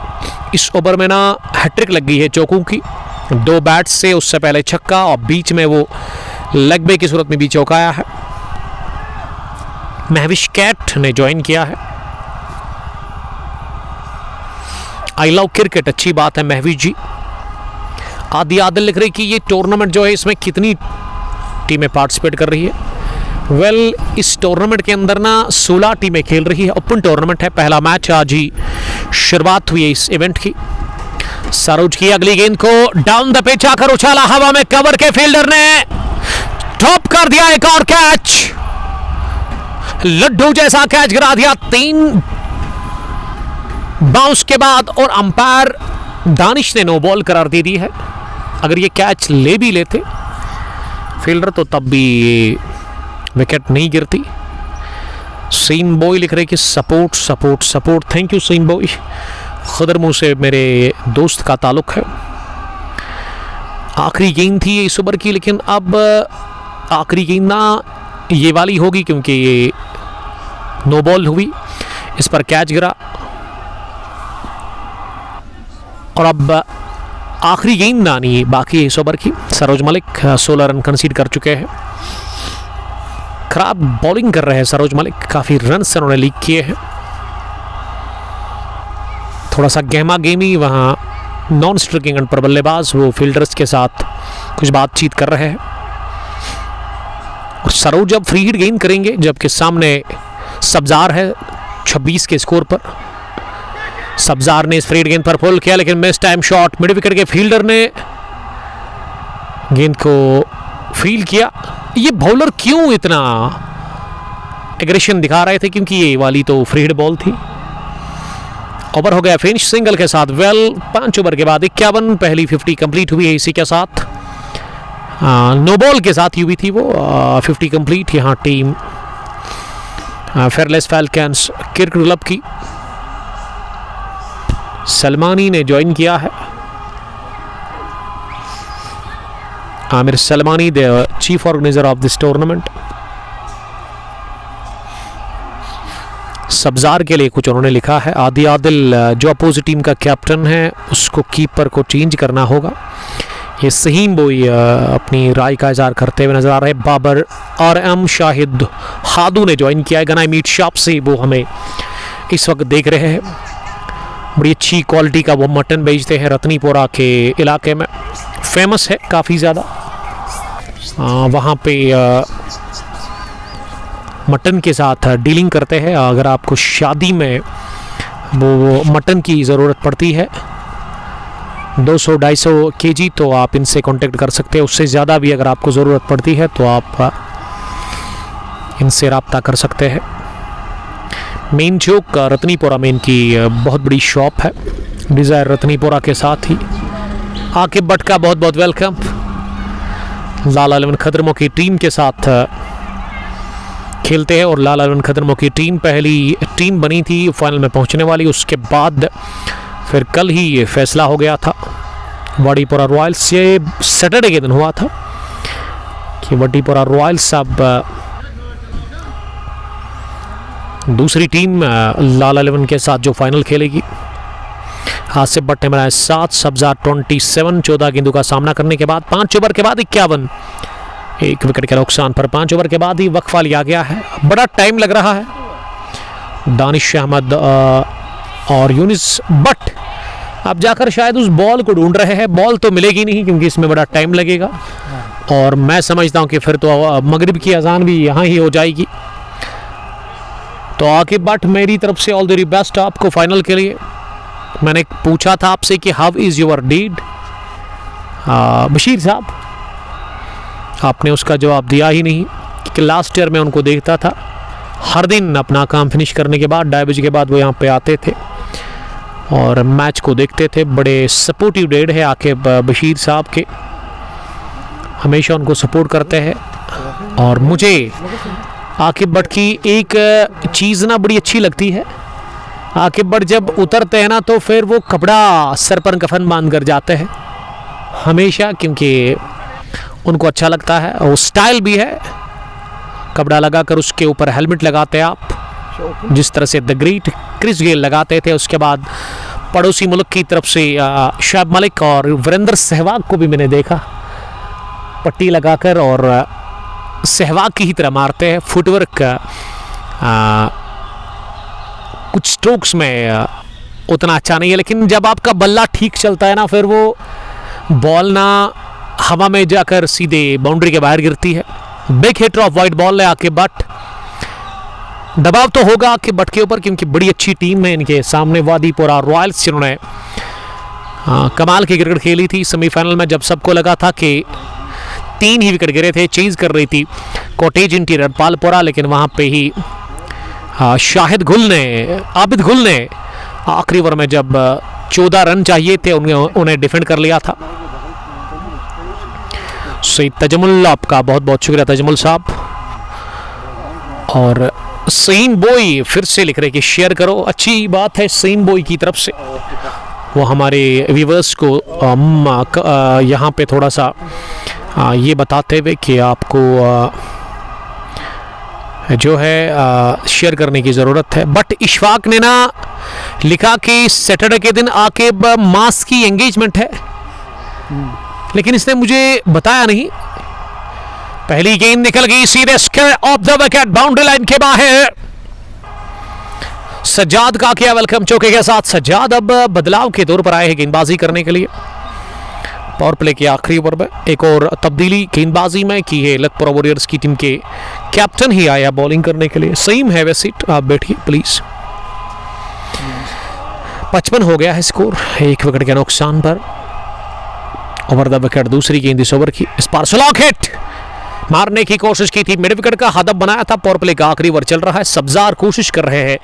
इस ओवर में ना हैट्रिक लग गई है चौकों की, 2 बैट्स से, उससे पहले छक्का और बीच में वो लेग बाई की सूरत में भी चौका आया है। महविश कैट ने ज्वाइन किया है। आई लव क्रिकेट, अच्छी बात है महविश जी। आदि आदिल लिख रही कि ये टूर्नामेंट जो है इसमें कितनी टीमें पार्टिसिपेट कर रही है। वेल, इस टूर्नामेंट के अंदर ना 16 टीमें खेल रही है। ओपन टूर्नामेंट है, पहला मैच आज ही शुरुआत हुई है इस इवेंट की। सरोज की अगली गेंद को डाउन द पिच आकर उछाला हवा में, कवर के फील्डर ने ड्रॉप कर दिया। एक और कैच, लड्डू जैसा कैच गिरा दिया 3 बाउंस के बाद, और अंपायर दानिश ने नो बॉल करार दे दी है। अगर ये कैच ले भी लेते फील्डर तो तब भी विकेट नहीं गिरती। सीन बॉय लिख रहे कि support support support. Thank you सीन बॉय, खदर मुंह से मेरे दोस्त का ताल्लुक है। आखिरी गेंद थी इस ओवर की, लेकिन अब आखिरी गेंद ना ये वाली होगी क्योंकि ये नो बॉल हुई, इस पर कैच गिरा। और अब आखिरी गेंद ना नहीं बाकी इस ओवर की। सरोज मलिक 16 रन कंसीड कर चुके हैं। खराब बॉलिंग कर रहे हैं सरोज मलिक, काफी रन से उन्होंने लीक किए हैं। थोड़ा सा गहमा गेमी वहां नॉन स्ट्राइकिंग एंड पर बल्लेबाज वो फील्डर्स के साथ कुछ बातचीत कर रहे हैं। और सरोज अब फ्री हिट गेंद करेंगे जबकि सामने सब्जार है 26 के स्कोर पर। सब्जार ने इस फ्री हिट गेंद पर पुल किया लेकिन miss time shot. Mid wicket के फील्डर ने गेंद को फील किया। ये बॉलर क्यों इतना एग्रेशन दिखा रहे थे, क्योंकि ये वाली तो फ्री हिट बॉल थी। ओवर हो गया फिनिश सिंगल के साथ। वेल, 5 ओवर के बाद 51, पहली 50 कंप्लीट हुई है इसी के साथ। नो बॉल के साथ ही हुई थी वो 50 कंप्लीट। यहाँ team fearless falcons cricket club की सलमानी ने ज्वाइन किया है। Aamir Salmani the chief organiser of this tournament. Sabzar के लिए कुछ उन्होंने लिखा है। आदि आदिल जो अपोजिट टीम का कैप्टन है उसको कीपर को चेंज करना होगा। ये सहीम बोई अपनी राय का इजहार करते हुए नजर आ रहे हैं। बाबर और एम शाहिद हादू ने ज्वाइन किया है गनाई मीट शॉप से, वो हमें इस वक्त देख रहे हैं। बड़ी अच्छी क्वालिटी का वो मटन बेचते हैं रत्नीपुरा के इलाके में, फेमस है काफ़ी ज़्यादा। वहाँ पे मटन के साथ डीलिंग करते हैं। अगर आपको शादी में वो मटन की ज़रूरत पड़ती है 200-250 kg तो आप इनसे कांटेक्ट कर सकते हैं। उससे ज़्यादा भी अगर आपको ज़रूरत पड़ती है तो आप इनसे रब्ता कर सकते हैं। मेन चौक रत्नीपुरा में इनकी बहुत बड़ी शॉप है, डिज़ायर रत्नीपुरा के साथ ही। आकिब भट्ट का बहुत बहुत वेलकम। लाला इलेवन खदरमो की टीम के साथ खेलते हैं और लाला इलेवन खदरमो की टीम पहली टीम बनी थी फाइनल में पहुंचने वाली। उसके बाद फिर कल ही ये फैसला हो गया था वाडीपुरा रॉयल्स से, सैटरडे के दिन हुआ था कि वाडीपुरा रॉयल्स अब दूसरी टीम लाला इलेवन के साथ जो फाइनल खेलेगी। आसिफ भट्ट ने बनाया 7, सब्जार 27, 14 गेंदों का सामना करने के बाद 5 ओवर के बाद 51, 1 विकेट के नुकसान पर 5 ओवर के बाद ही वक्फा लिया गया है। बड़ा टाइम लग रहा है। दानिश अहमद और यूनिस बट अब जाकर शायद उस बॉल को ढूंढ रहे हैं। बॉल तो मिलेगी नहीं क्योंकि इसमें बड़ा टाइम लगेगा, और मैं समझता हूं कि फिर तो मगरिब की अजान भी यहाँ ही हो जाएगी। तो आकिब भट्ट, मेरी तरफ से ऑल द बेस्ट आपको फाइनल के लिए। मैंने पूछा था आपसे कि how is your deed Bashir साहब, आपने उसका जवाब दिया ही नहीं। कि लास्ट ईयर में उनको देखता था हर दिन अपना काम फिनिश करने के बाद 2:30 बजे के बाद वो यहाँ पे आते थे और मैच को देखते थे। बड़े सपोर्टिव डेड है आकिब बशीर साहब के, हमेशा उनको सपोर्ट करते हैं। और मुझे आकिब भट्ट की एक चीज़ ना बड़ी अच्छी लगती है, आकिब भट्ट जब उतरते हैं ना तो फिर वो कपड़ा सर पर कफन बांध कर जाते हैं हमेशा, क्योंकि उनको अच्छा लगता है। और स्टाइल भी है, कपड़ा लगाकर उसके ऊपर हेलमेट लगाते हैं आप, जिस तरह से द ग्रेट क्रिस गेल लगाते थे। उसके बाद पड़ोसी मुल्क की तरफ से शायब मलिक और वीरेंद्र सहवाग को भी मैंने देखा पट्टी लगाकर, और सहवाग की ही तरह मारते हैं। फुटवर्क कुछ स्ट्रोक्स में उतना अच्छा नहीं है, लेकिन जब आपका बल्ला ठीक चलता है ना, फिर वो बॉल ना हवा में जाकर सीधे बाउंड्री के बाहर गिरती है। Big hitter of white ball है आकिब भट्ट। दबाव तो होगा आकिब भट्ट के ऊपर क्योंकि बड़ी अच्छी टीम है इनके सामने, वादीपुरा रॉयल्स, जिन्होंने कमाल की क्रिकेट खेली थी सेमीफाइनल में, जब सबको लगा था कि 3 ही विकेट गिरे थे। चेज कर रही थी कॉटेज इंटीरियर पालपुरा, लेकिन वहां पे ही आबिद गुल ने आखिरी ओवर में जब 14 रन चाहिए थे उन्हें डिफेंड कर लिया था। सईद तजमुल, आपका बहुत बहुत शुक्रिया तजमुल साहब। और सईम बॉय फिर से लिख रहे कि शेयर करो, अच्छी बात है सईम बॉय की तरफ से। वो हमारे व्यूवर्स को यहाँ पे थोड़ा सा ये बताते हुए कि आपको जो है शेयर करने की ज़रूरत है। बट इशफाक ने ना लिखा कि सैटरडे के दिन आकिब मास की एंगेजमेंट है, लेकिन इसने मुझे बताया नहीं। पहली गेंद निकल गई सीधे square of the wicket, boundary line के बाहर। सज्जाद का किया वेलकम चौके के साथ। सज्जाद अब बदलाव के तौर पर आए हैं गेंदबाजी करने के लिए। पावर प्ले के आखिरी ओवर में एक और तब्दीली गेंदबाजी में की है। लखपुरा वॉरियर्स की टीम के कैप्टन ही आया बॉलिंग करने के लिए। सईम है वैसे, आप बैठिए प्लीज। 55 हो गया है स्कोर, 1 विकेट के नुकसान पर। ओवर द विकेट दूसरी गेंद इस ओवर की। इस पर स्लॉग हिट मारने की कोशिश की थी, मिड विकेट का हदफ बनाया था। पावर प्ले का आखिरी ओवर चल रहा है। सब्जार कोशिश कर रहे हैं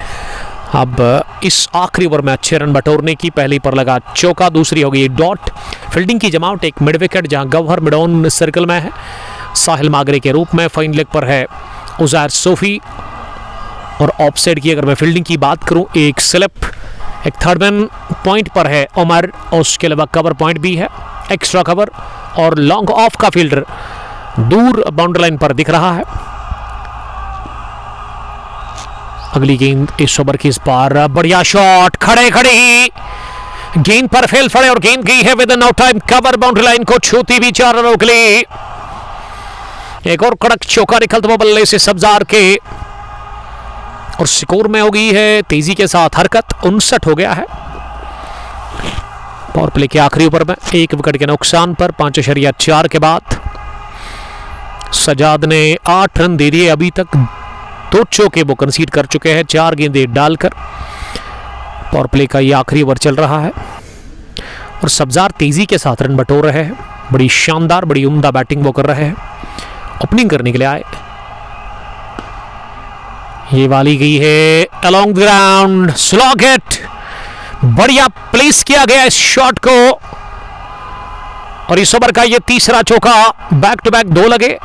अब इस आखिरी ओवर में अच्छे रन बटोरने की। पहली पर लगा चौका, दूसरी हो गई डॉट। फील्डिंग की जमावट, एक मिड विकेट जहां गौहर मिडॉन सर्कल में है साहिल मागरे के रूप में। फाइन लेग पर है उजैर सोफी। और ऑफ साइड की अगर मैं फील्डिंग की बात करूं, एक स्लिप, एक थर्ड मैन पॉइंट पर है उमर, और उसके अलावा कवर पॉइंट भी है, एक्स्ट्रा कवर। और लॉन्ग ऑफ का फील्डर दूर बाउंड्री लाइन पर दिख रहा है। अगली गेंद इस ओवर की, इस बार बढ़िया शॉट, खड़े खड़े ही गेंद पर फेल पड़े और गेंद गई है with no time cover, boundary line को छूती भी 4 रनों के लिए। एक और कड़क चौका निकलता हुआ बल्ले से सब्जार के, और स्कोर में हो गई है तेजी के साथ हरकत। 59 हो गया है। पावर प्ले के आखिरी ओवर में 1 विकेट के नुकसान पर 5.4 के बाद सजाद ने 8 रन दे दिए अभी तक। 2 चौके वो कंसीड कर चुके हैं 4 गेंदें डालकर। पावर प्ले का ये आखिरी ओवर चल रहा है और सब्जार तेजी के साथ रन बटोर रहे हैं। बड़ी शानदार, बड़ी उम्दा बैटिंग वो कर रहे हैं। ओपनिंग करने के लिए आए। ये वाली गई है along the ground, slog hit, बढ़िया प्लेस किया गया इस शॉट को। और इस ओवर का ये तीसरा चौका, बैक टू बैक 2 लगे।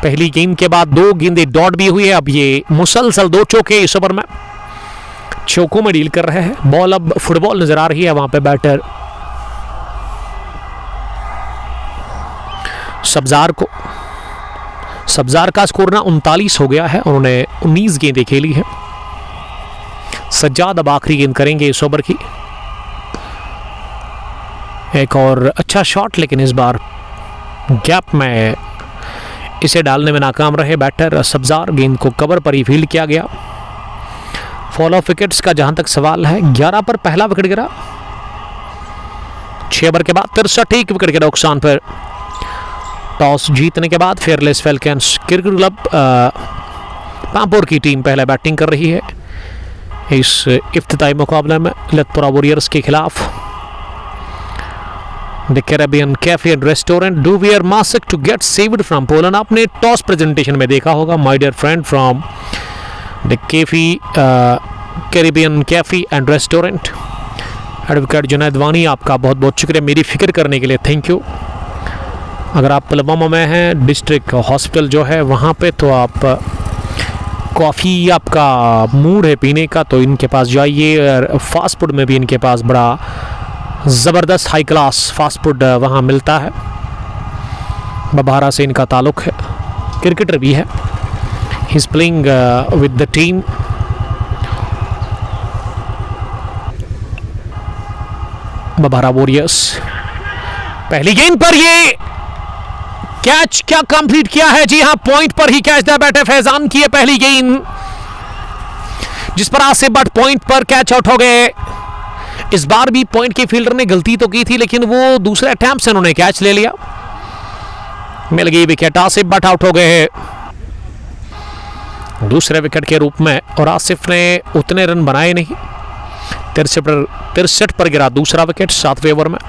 पहली गेंद के बाद 2 गेंदें डॉट भी हुई है। अब ये मुसलसल 2 चौके इस ओवर में, चौकों में डील कर रहे हैं। बॉल अब फुटबॉल नजर आ रही है वहां पे बैटर सब्जार को। सब्जार का स्कोर ना 39 हो गया है, उन्होंने 19 गेंदें खेली है। सज्जाद अब आखिरी गेंद करेंगे इस ओवर की। एक और अच्छा शॉट, लेकिन इस बार गैप में इसे डालने में नाकाम रहे बैटर सब्जार। गेंद को कवर पर ही फील्ड किया गया। फॉल ऑफ विकेट्स का जहां तक सवाल है, 11 पर पहला विकेट गिरा। 6 ओवर के बाद 63 विकेट के नुकसान पर टॉस जीतने के बाद fearless falcons cricket club Pampore की टीम पहले बैटिंग कर रही है इस इफ्तिताई मुकाबले में लतपुरा वॉरियर्स के खिलाफ। The Caribbean cafe and restaurant do wear mask to get saved from Poland. आपने टॉस प्रेजेंटेशन में देखा होगा my dear friend from the Caribbean cafe and restaurant. Advocate Junaid Wani, आपका बहुत बहुत शुक्रिया मेरी फिक्र करने के लिए, थैंक यू। अगर आप पुलवामा में हैं, डिस्ट्रिक्ट हॉस्पिटल जो है वहाँ पे, तो आप कॉफ़ी आपका मूड है पीने का तो इनके पास जाइए। फास्ट फूड में भी इनके पास बड़ा ज़बरदस्त हाई क्लास फास्ट फूड वहाँ मिलता है। बबारा से इनका ताल्लुक़ है, क्रिकेटर भी है। He is playing with the team. बबारा वॉरियर्स पहली गेंद पर ये कैच क्या कंप्लीट किया है। जी हां, पॉइंट पर ही कैच दिया बैटर फैजान की है पहली गेंद, जिस पर आसिफ भट्ट पॉइंट पर कैच आउट हो गए। इस बार भी पॉइंट के फील्डर ने गलती तो की थी, लेकिन वो दूसरे अटेम्प्ट से उन्होंने कैच ले लिया, मिल गई विकेट। आसिफ भट्ट आउट हो गए दूसरे विकेट के रूप में, और आसिफ ने उतने रन बनाए नहीं। 63 पर गिरा दूसरा विकेट 7वें ओवर में,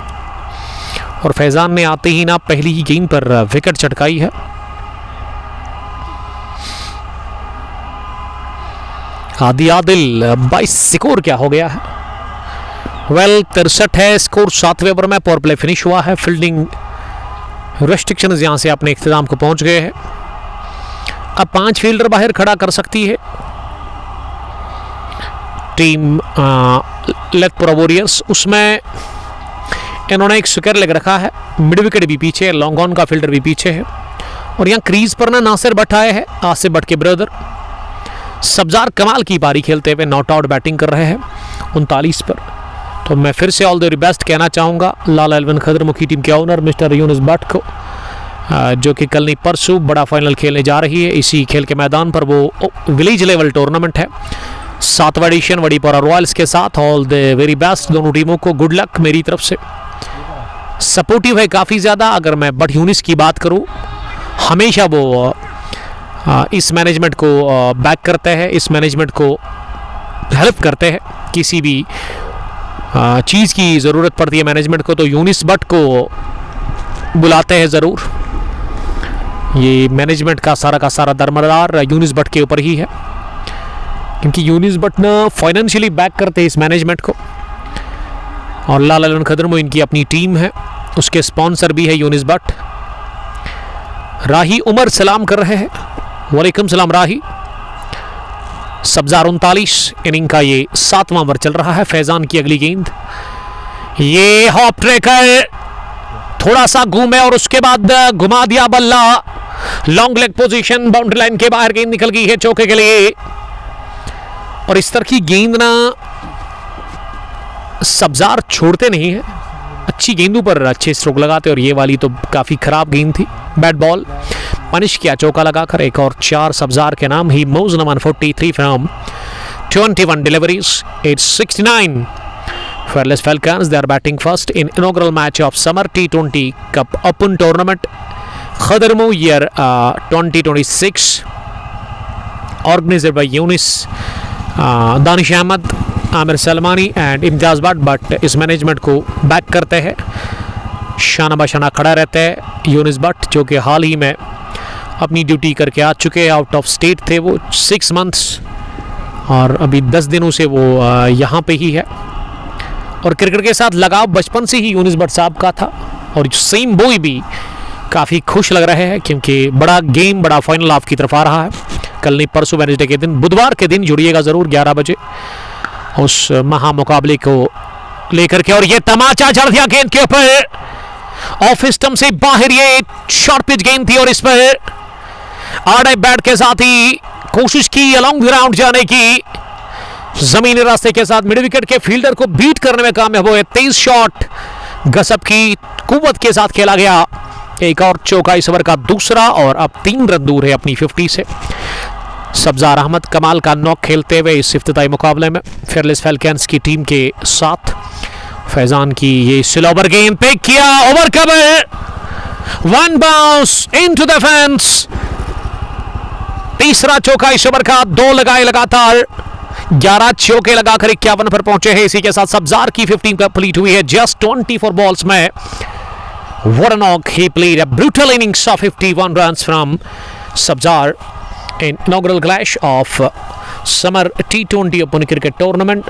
और फैजान ने आते ही ना पहली ही गेंद पर विकेट चटकाई है। आदि आदिल 22 स्कोर क्या हो गया है। वेल 63 है स्कोर 7वें ओवर में, पावर प्ले फिनिश हुआ है। फील्डिंग रेस्ट्रिक्शंस यहां से अपने इख्तिताम को पहुंच गए हैं। अब 5 फील्डर बाहर खड़ा कर सकती है टीम लतपुरा वॉरियर्स। उसमें इन्होंने एक स्क्वायर लेग रखा है, मिड विकेट भी पीछे है, लॉन्ग ऑन का फील्डर भी पीछे है, और यहाँ क्रीज पर ना नासिर भट्ट आए हैं, आसिफ भट्ट के ब्रदर। सब्जार कमाल की पारी खेलते हुए नॉट आउट बैटिंग कर रहे हैं 39 पर। तो मैं फिर से ऑल द वेरी बेस्ट कहना चाहूँगा लाला एलवन खदरमुखी टीम के ओनर मिस्टर यूनुस भट्ट को, जो कि कल नहीं परसों बड़ा फाइनल खेलने जा रही है इसी खेल के मैदान पर। वो विलेज लेवल टूर्नामेंट है, 7वां एडिशन वडीपोरा रॉयल्स के साथ। ऑल द वेरी बेस्ट दोनों टीमों को, गुड लक मेरी तरफ से। सपोर्टिव है काफ़ी ज़्यादा। अगर मैं बट यूनिस की बात करूं, हमेशा वो इस मैनेजमेंट को बैक करते हैं, इस मैनेजमेंट को हेल्प करते हैं। किसी भी चीज़ की ज़रूरत पड़ती है मैनेजमेंट को तो यूनिस बट को बुलाते हैं ज़रूर। ये मैनेजमेंट का सारा दरमदार यूनिस बट के ऊपर ही है, क्योंकि यूनिस बट ना फाइनेंशियली बैक करते हैं इस मैनेजमेंट को। और लाला एलवन खदरमुखी इनकी अपनी टीम है, उसके स्पॉन्सर भी है यूनिस भट्ट। राही उमर सलाम कर रहे हैं, वालेकुम सलाम राही। सब्जार 39 इनिंग का ये 7वां ओवर चल रहा है। फैजान की अगली गेंद, ये हॉप ट्रेकर थोड़ा सा घूमे और उसके बाद घुमा दिया बल्ला, long leg position, boundary line के बाहर गेंद निकल गई है चौके के लिए। और इस तरह की गेंद ना सब्जार छोड़ते नहीं है, अच्छी गेंदों पर अच्छे स्ट्रोक लगाते, और ये वाली तो काफ़ी ख़राब गेंद थी। बैट बॉल पनिश किया चौका लगाकर, एक और 4 सब्जार के नाम। He moves on 43 from 21 deliveries, it's 69 fearless falcons. They are batting first in inaugural match of summer T20 cup open tournament खदरमुखी year 2026 organised by Younis, Danish Ahmad, Aamir Salmani and Imtiyaz Bhat. But इस मैनेजमेंट को बैक करते हैं, शाना बशाना खड़ा रहता है यूनिस भट्ट, जो कि हाल ही में अपनी ड्यूटी करके आ चुके हैं। आउट ऑफ स्टेट थे वो 6 मंथ्स, और अभी 10 दिनों से वो यहाँ पे ही है। और क्रिकेट के साथ लगाव बचपन से ही यूनिस भट्ट साहब का था, और सेम बॉय भी काफ़ी खुश लग रहे हैं, क्योंकि बड़ा गेम, बड़ा फाइनल आपकी तरफ आ रहा है। कल नहीं परसों वेडनेसडे के दिन, बुधवार के दिन जुड़िएगा ज़रूर 11 बजे उस महा मुकाबले को लेकर के। और ये तमाचा जड़ दिया गेंद के ऊपर, ऑफ स्टंप से बाहर, ये शॉर्ट पिच गेंद थी, और इस पर आड़े बैट के साथ ही कोशिश की अलोंग ग्राउंड जाने की, जमीनी रास्ते के साथ मिड विकेट के फील्डर को बीट करने में कामयाब हुए। 23 शॉट गसब की कुव्वत के साथ खेला गया, एक और चौका इस ओवर का दूसरा, और अब 3 रन दूर है अपनी 50 से। सब्जार अहमद कमाल का नॉक खेलते हुए इस इफ्तिताई मुकाबले में फेयरलेस फैल्कन्स की टीम के साथ। फैजान की ये स्लोवर गेंद पिक किया, over cover, one bounce into the fence. तीसरा चौका इस ओवर का, 2 लगाए लगातार, 11 चौके लगाकर 51 पर पहुंचे हैं। इसी के साथ सब्जार की 15 कंप्लीट हुई है जस्ट 24 बॉल्स में। What a knock, he played a brutal innings of 51 runs from Sabzar in inaugural clash of Summer T20 Open Cricket Tournament,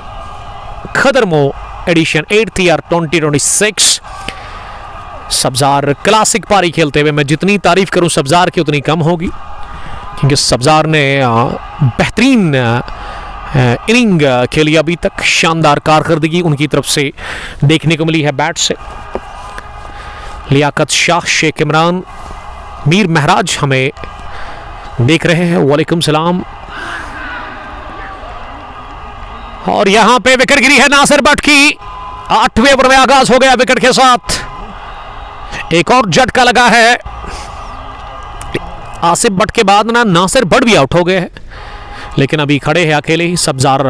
Khadarmo Edition 8th year 2026। Sabzar classic पारी खेलते हुए, मैं जितनी तारीफ करूं सब्जार की उतनी कम होगी, क्योंकि सब्जार ने बेहतरीन इनिंग खेली अभी तक। शानदार कारकर्दगी उनकी तरफ से देखने को मिली है बैट से। लियाकत शाह, शेख इमरान, मीर महराज हमें देख रहे हैं, वालेकुम सलाम। और यहां पे विकेट गिरी है नासिर भट्ट की, 8वें ओवर में आगाज हो गया विकेट के साथ। एक और झटका लगा है, आसिफ भट्ट के बाद ना नासिर भट्ट भी आउट हो गए हैं, लेकिन अभी खड़े हैं अकेले ही सब्जार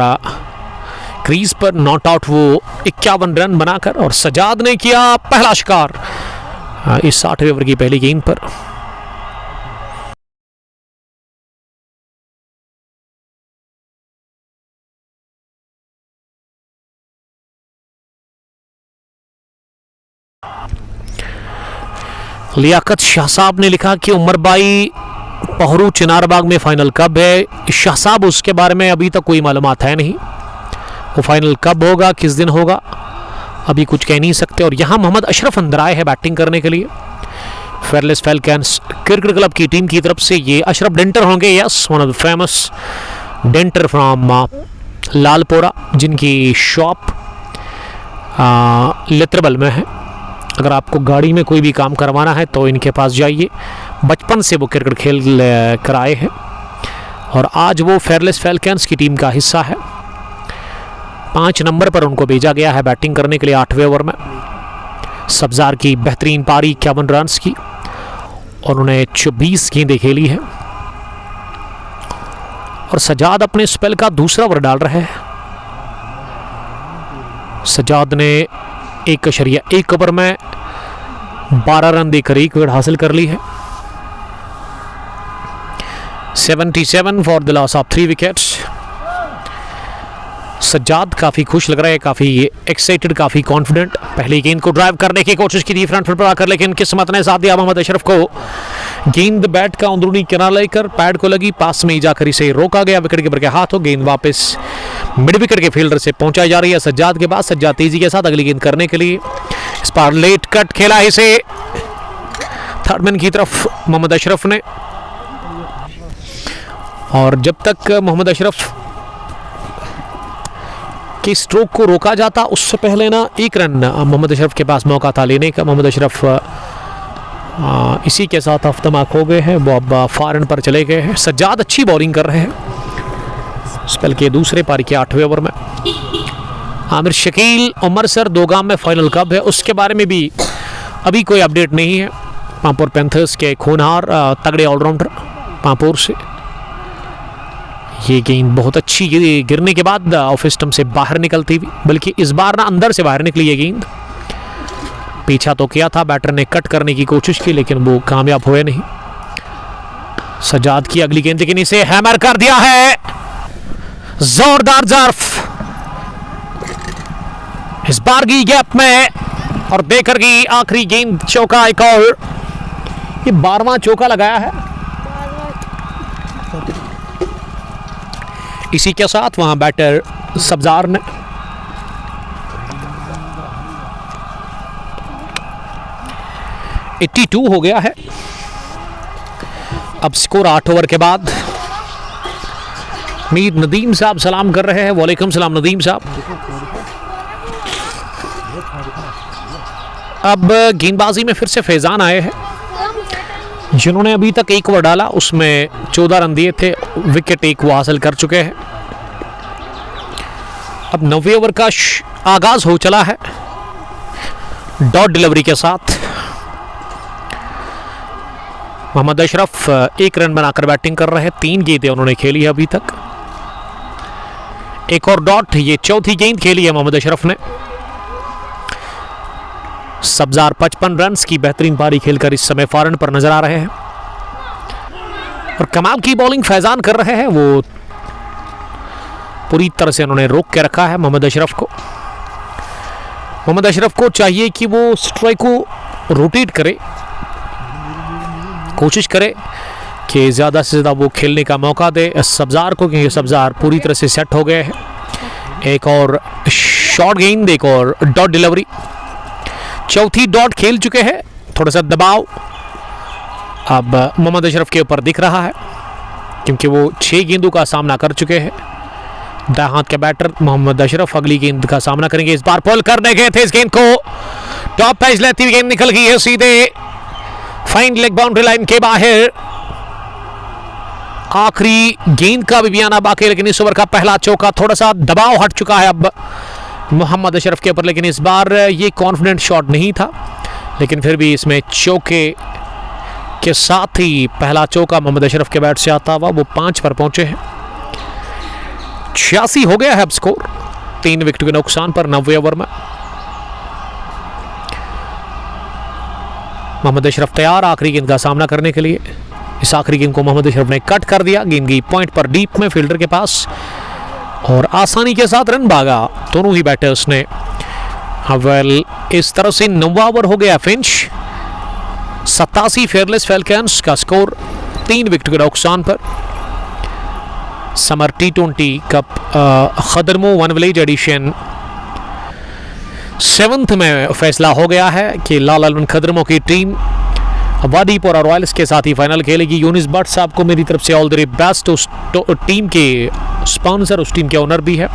क्रीज पर नॉट आउट, वो 51 रन बनाकर। और सजाद ने किया पहला शिकार इस 8वें ओवर की पहली गेंद पर। लियाकत शाह साहब ने लिखा कि उमर भाई पहरू चिनारबाग में फाइनल कब है। शाह साहब उसके बारे में अभी तक कोई मालूमात है नहीं, वो फाइनल कब होगा, किस दिन होगा, अभी कुछ कह नहीं सकते। और यहाँ मोहम्मद अशरफ अंदर आए हैं बैटिंग करने के लिए। फेयरलेस फैल्कन्स क्रिकेट क्लब की टीम की तरफ से ये अशरफ डेंटर होंगे, yes, one of the famous डेंटर फ्रॉम लालपोरा, जिनकी शॉप लित्रबल में है। अगर आपको गाड़ी में कोई भी काम करवाना है तो इनके पास जाइए। बचपन से वो क्रिकेट खेल कर आए हैं और आज वो फेयरलेस फैल्कन्स की टीम का हिस्सा है। 5 नंबर पर उनको भेजा गया है बैटिंग करने के लिए 8वें ओवर में। सब्जार की बेहतरीन पारी 51 रन्स की, और उन्होंने 24 गेंदें खेली है। और सजाद अपने स्पेल का दूसरा ओवर डाल रहे हैं। सजाद ने 1.1 ओवर में 12 रन देकर 1 विकेट हासिल कर ली है। 77 for the loss of 3 wickets. Sajjad काफ़ी खुश लग रहे हैं, काफ़ी एक्साइटेड, काफ़ी कॉन्फिडेंट। पहली गेंद को ड्राइव करने की कोशिश की थी फ्रंट फुट पर आकर, लेकिन किस्मत ने साथ दिया मोहम्मद अशरफ को। गेंद बैट का अंदरूनी किनारा लेकर पैड को लगी, पास में ही जाकर इसे रोका गया विकेट कीपर के हाथों। गेंद वापस मिड विकेट के फील्डर से पहुंचाई जा रही है सज्जाद के पास। सज्जाद तेजी के साथ अगली गेंद करने के लिए, इस बार लेट कट खेला इसे थर्डमैन की तरफ मोहम्मद अशरफ ने। और जब तक मोहम्मद अशरफ कि स्ट्रोक को रोका जाता, उससे पहले ना 1 रन मोहम्मद अशरफ के पास मौका था लेने का। मोहम्मद अशरफ इसी के साथ हफ्तमाक हो गए हैं, वो अब फारन पर चले गए हैं। सज्जाद अच्छी बॉलिंग कर रहे हैं स्पेल के दूसरे पारी के 8वें ओवर में। आमिर शकील, उमर सर दोगाम में फाइनल कब है, उसके बारे में भी अभी कोई अपडेट नहीं है। पांपोर पैंथर्स के खूनहार तगड़े ऑलराउंडर पांपोर से। ये गेंद बहुत अच्छी गिरने के बाद ऑफ स्टंप से बाहर निकलती हुई, बल्कि इस बार ना अंदर से बाहर निकली ये गेंद। पीछा तो किया था, बैटर ने कट करने की कोशिश की, लेकिन वो कामयाब हुए नहीं। सजाद की अगली गेंद, लेकिन इसे हैमर कर दिया है, जोरदार जर्फ इस बार की गैप में। और बेकर की आखिरी गेंद, चौका एक और। ये 12वां चौका लगाया है। इसी के साथ वहां बैटर सब्जार ने (82) हो गया है। अब स्कोर 8 ओवर के बाद। मीर नदीम साहब सलाम कर रहे हैं, वालेकुम सलाम नदीम साहब। अब गेंदबाजी में फिर से फैजान आए हैं, जिन्होंने अभी तक 1 ओवर डाला, उसमें 14 रन दिए थे, विकेट 1 वो हासिल कर चुके हैं। अब 9वें ओवर का आगाज हो चला है डॉट डिलीवरी के साथ। मोहम्मद अशरफ 1 रन बनाकर बैटिंग कर रहे हैं। 3 गेंदें उन्होंने खेली है अभी तक, 1 और डॉट। ये चौथी गेंद खेली है मोहम्मद अशरफ ने। सब्जार 55 रन्स की बेहतरीन पारी खेलकर इस समय फॉरन पर नजर आ रहे हैं और कमाल की बॉलिंग फैजान कर रहे हैं। वो पूरी तरह से उन्होंने रोक के रखा है मोहम्मद अशरफ को। मोहम्मद अशरफ को चाहिए कि वो स्ट्राइक को रोटेट करे, कोशिश करे कि ज़्यादा से ज़्यादा वो खेलने का मौका दे सब्जार को, क्योंकि सब्जार पूरी तरह से सेट हो गए हैं। एक और शॉर्ट गेंद, एक और डॉट डिलीवरी, चौथी डॉट खेल चुके हैं। थोड़ा सा दबाव अब मोहम्मद अशरफ के ऊपर दिख रहा है क्योंकि वो 6 गेंदों का सामना कर चुके हैं। दाएं हाथ के बैटर मोहम्मद अशरफ अगली गेंद का सामना करेंगे। इस बार पुल करने गए थे इस गेंद को, टॉप पेज लेती हुई गेंद निकल गई है सीधे फाइन लेग बाउंड्री लाइन के बाहर। आखिरी गेंद का भी आना बाकी, लेकिन इस ओवर का पहला चौका, थोड़ा सा दबाव हट चुका है अब मोहम्मद अशरफ के ऊपर, लेकिन इस बार ये कॉन्फिडेंट शॉट नहीं था, लेकिन फिर भी इसमें चौके के साथ ही पहला चौका मोहम्मद अशरफ के बैट से आता हुआ वो 5 पर पहुंचे हैं। 86 हो गया है अब स्कोर 3 विकेट के नुकसान पर 90 ओवर में। मोहम्मद अशरफ तैयार आखिरी गेंद का सामना करने के लिए। इस आखिरी गेंद को मोहम्मद अशरफ ने कट कर दिया, गेंद गई पॉइंट पर डीप में फील्डर के पास और आसानी के साथ रन भागा दोनों ही बैटर्स ने। वेल इस तरह से 9वां ओवर हो गया फिनिश। 87 फेयरलेस फैल्कन्स का स्कोर 3 विकेट के नुकसान पर। समर T20 कप खदरमो वन विलेज एडिशन 7th में फैसला हो गया है कि लाल अलवन खदरमो की टीम वादीपुरा रॉयल्स के साथ ही फाइनल खेलेगी। यूनिस भट्ट साहब को मेरी तरफ से ऑल द बेस्ट। उस टीम के स्पॉन्सर, उस टीम के ओनर भी है,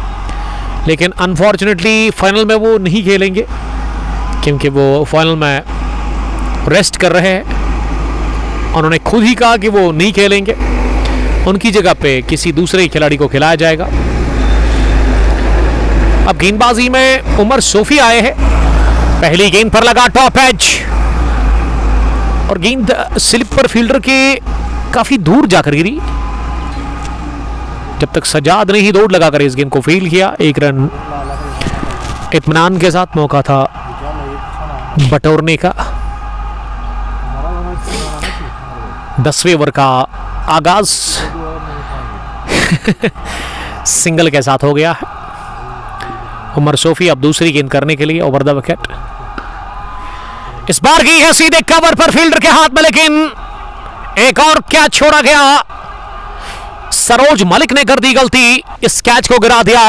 लेकिन अनफॉर्चुनेटली फाइनल में वो नहीं खेलेंगे क्योंकि वो फाइनल में रेस्ट कर रहे हैं। उन्होंने खुद ही कहा कि वो नहीं खेलेंगे, उनकी जगह पे किसी दूसरे खिलाड़ी को खिलाया जाएगा। अब गेंदबाजी में उमर सोफी आए हैं। पहली गेंद पर लगा टॉप एज और गेंद स्लिप पर फील्डर के काफी दूर जाकर गिरी। जब तक सजाद ने ही दौड़ लगाकर इस गेंद को फील्ड किया, 1 रन इत्मीनान के साथ मौका था बटोरने का। 10वें ओवर का आगाज सिंगल के साथ हो गया है। उमर सोफी अब दूसरी गेंद करने के लिए ओवर द विकेट। इस बार की है सीधे कवर पर फील्डर के हाथ में, लेकिन एक और कैच छोड़ा गया। सरोज मलिक ने कर दी गलती, इस कैच को गिरा दिया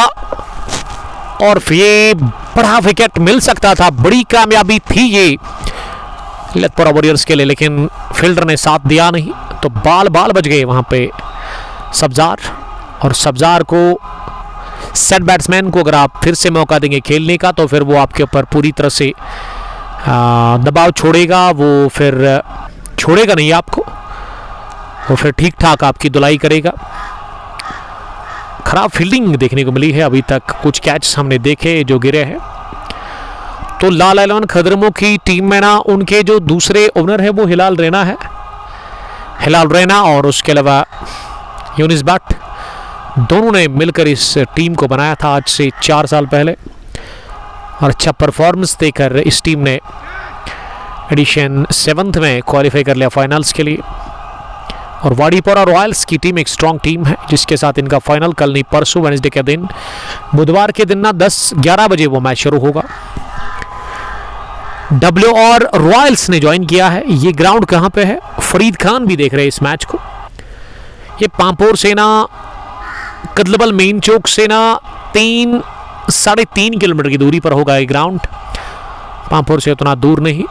और ये बड़ा विकेट मिल सकता था, बड़ी कामयाबी थी ये लतपुरा वॉरियर्स के लिए, लेकिन फील्डर ने साथ दिया नहीं तो बाल बच गए वहां पे सब्जार। और सब्जार को सेट बैट्समैन को अगर आप फिर से मौका देंगे खेलने का तो फिर वो आपके ऊपर पूरी तरह से दबाव छोड़ेगा। वो फिर छोड़ेगा नहीं आपको, वो फिर ठीक ठाक आपकी धुलाई करेगा। खराब फील्डिंग देखने को मिली है अभी तक, कुछ कैच हमने देखे जो गिरे हैं। तो लाल अलवन खदरमो की टीम में ना उनके जो दूसरे ओनर है वो हिलाल रैना है, हिलाल रैना और उसके अलावा यूनिस भट्ट, दोनों ने मिलकर इस टीम को बनाया था आज से 4 साल पहले और अच्छा परफॉर्मेंस देकर इस टीम ने एडिशन 7th में क्वालिफाई कर लिया फाइनल्स के लिए। और वाडीपुरा रॉयल्स की टीम एक स्ट्रॉन्ग टीम है जिसके साथ इनका फाइनल कल नहीं परसों वेडनेसडे के दिन, बुधवार के दिन ना 10-11 बजे वो मैच शुरू होगा। डब्ल्यू और रॉयल्स ने ज्वाइन किया है। ये ग्राउंड कहाँ पे है? फरीद खान भी देख रहे हैं इस मैच को। ये पांपोर से ना कदलबल मेन चौक से ना 3-3.5 किलोमीटर की दूरी पर होगा ये ग्राउंड। पांपोर से उतना दूर नहीं,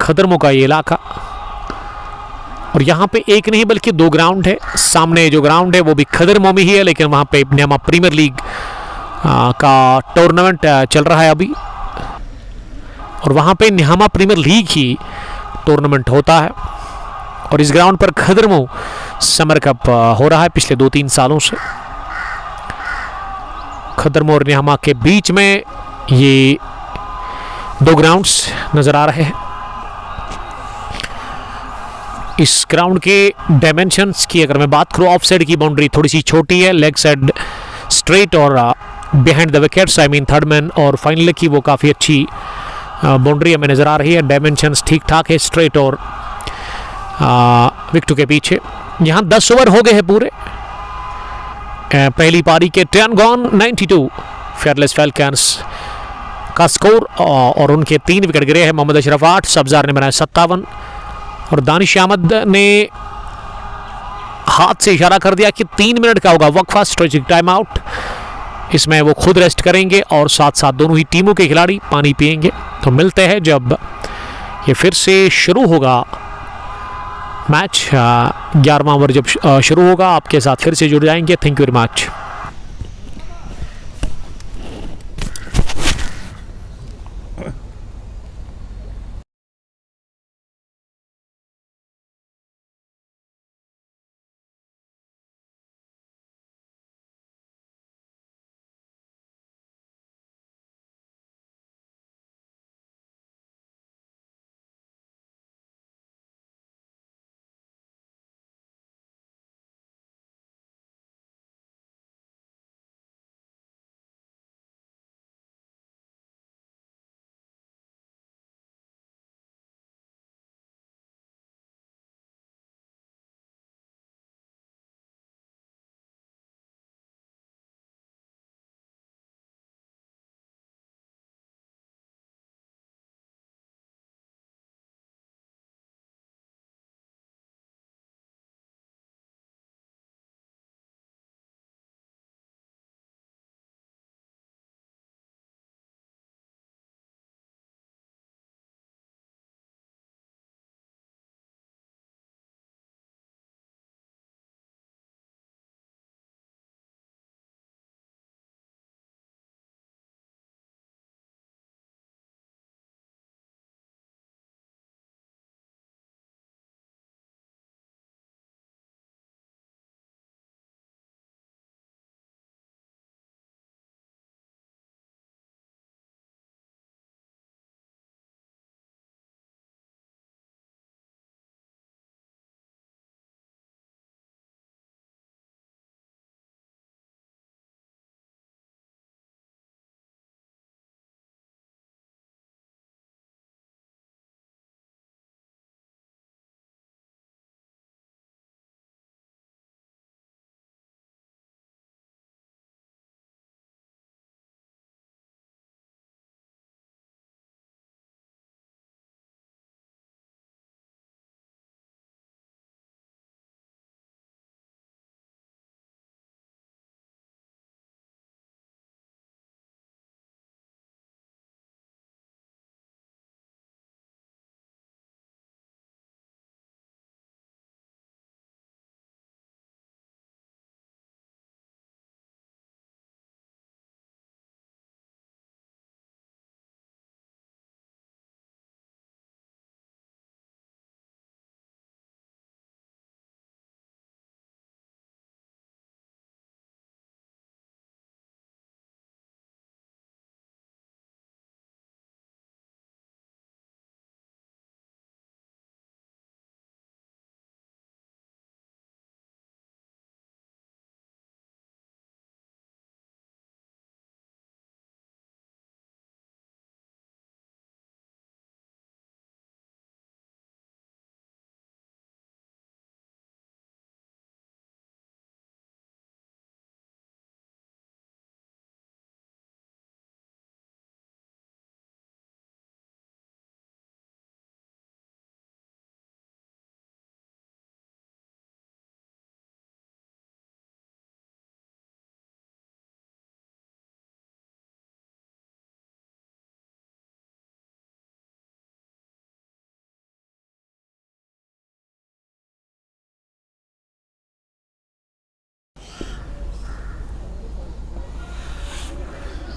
खदरमो का ये इलाका। और यहाँ पे एक नहीं बल्कि 2 ग्राउंड है। सामने जो ग्राउंड है वो भी खदरमो में ही है, लेकिन वहाँ पे न्यामा प्रीमियर लीग का टूर्नामेंट चल रहा है अभी, और वहाँ पे न्यामा प्रीमियर लीग ही टूर्नामेंट होता है। और इस ग्राउंड पर खदरमो समर कप हो रहा है पिछले 2-3 सालों से। खदरमो और न्यामा के बीच में ये 2 ग्राउंड्स नजर आ रहे हैं। इस ग्राउंड के डायमेंशंस की अगर मैं बात करूं, ऑफ साइड की बाउंड्री थोड़ी सी छोटी है, लेग साइड स्ट्रेट और behind the wickets I mean third man, और फाइनल की वो काफ़ी अच्छी बाउंड्री हमें नज़र आ रही है, डायमेंशंस ठीक ठाक है, स्ट्रेट और विकेट के पीछे। यहाँ 10 ओवर हो गए हैं पूरे। पहली पारी के 10 गॉन 92 फेयरलेस फैल्कन्स का स्कोर, और उनके 3 विकेट गिरे हैं। मोहम्मद अशरफ 8, सब्जार ने बनाया 57 और दानिश अहमद ने हाथ से इशारा कर दिया कि 3 मिनट का होगा वक्फा, स्ट्रेटेजिक टाइम आउट। इसमें वो खुद रेस्ट करेंगे और साथ साथ दोनों ही टीमों के खिलाड़ी पानी पिएंगे। तो मिलते हैं जब ये फिर से शुरू होगा मैच। 11वां ओवर जब शुरू होगा आपके साथ फिर से जुड़ जाएंगे। Thank you very much.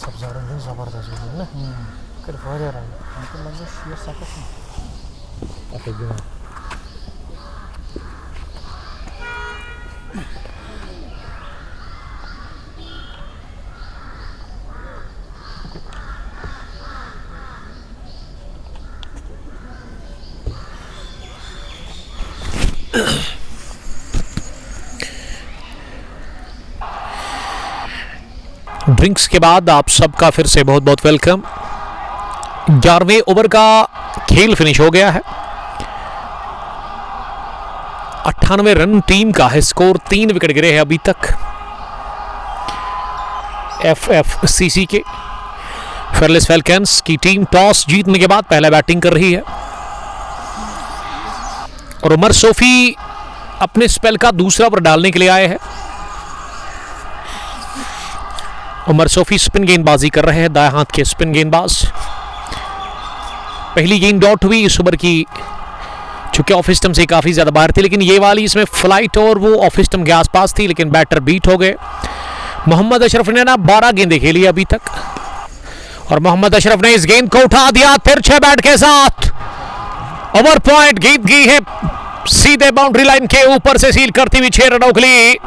Sabzarın zabardast bo'ldi. Kirib qo'yaveradi. Lekin shu yer saqlasin. Afegina. Drinks के बाद आप सबका फिर से बहुत बहुत वेलकम। 11वें ओवर का खेल फिनिश हो गया है। 98 रन टीम का है स्कोर, 3 विकेट गिरे हैं अभी तक FFCC के। फेयरलेस फैल्कन्स की टीम टॉस जीतने के बाद पहले बैटिंग कर रही है और उमर सोफी अपने स्पेल का दूसरा ओवर डालने के लिए आए हैं। उमर सोफी स्पिन गेंदबाजी कर रहे हैं, दाएं हाथ के स्पिन गेंदबाज। पहली गेंद डॉट हुई इस ओवर की, चूंकि ऑफ स्टंप से काफी ज्यादा बाहर थी, लेकिन ये वाली इसमें फ्लाइट और वो ऑफ स्टंप के आसपास थी, लेकिन बैटर बीट हो गए। मोहम्मद अशरफ ने ना 12 गेंदें खेली अभी तक और मोहम्मद अशरफ ने इस गेंद को उठा दिया तिरछे बैट के साथ। ओवर पॉइंट गेंद गई है सीधे बाउंड्री लाइन के ऊपर से सील करती हुई 6 रनों के लिए।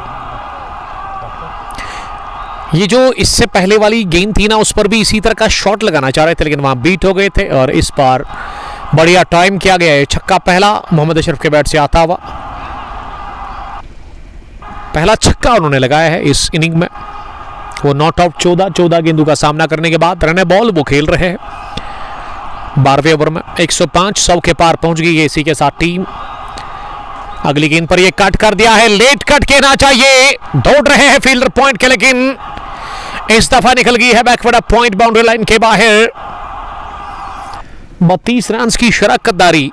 ये जो इससे पहले वाली गेंद थी ना, उस पर भी इसी तरह का शॉट लगाना चाह रहे थे, लेकिन वहां बीट हो गए थे और इस बार बढ़िया टाइम किया गया है। छक्का पहला मोहम्मद अशरफ के बैट से आता हुआ, पहला छक्का उन्होंने लगाया है इस इनिंग में। वो नॉट आउट 14 गेंदों का सामना करने के बाद रन बॉल वो खेल रहे हैं। 12वें ओवर में 105 100 के पार पहुंच गई है इसी के साथ टीम। अगली गेंद पर ये कट कर दिया है, लेट कट कहना चाहिए, दौड़ रहे हैं फील्डर पॉइंट के, लेकिन इस दफा निकल गई है बैकवर्ड पॉइंट बाउंड्री लाइन के बाहर। 32 रन की शराकतदारी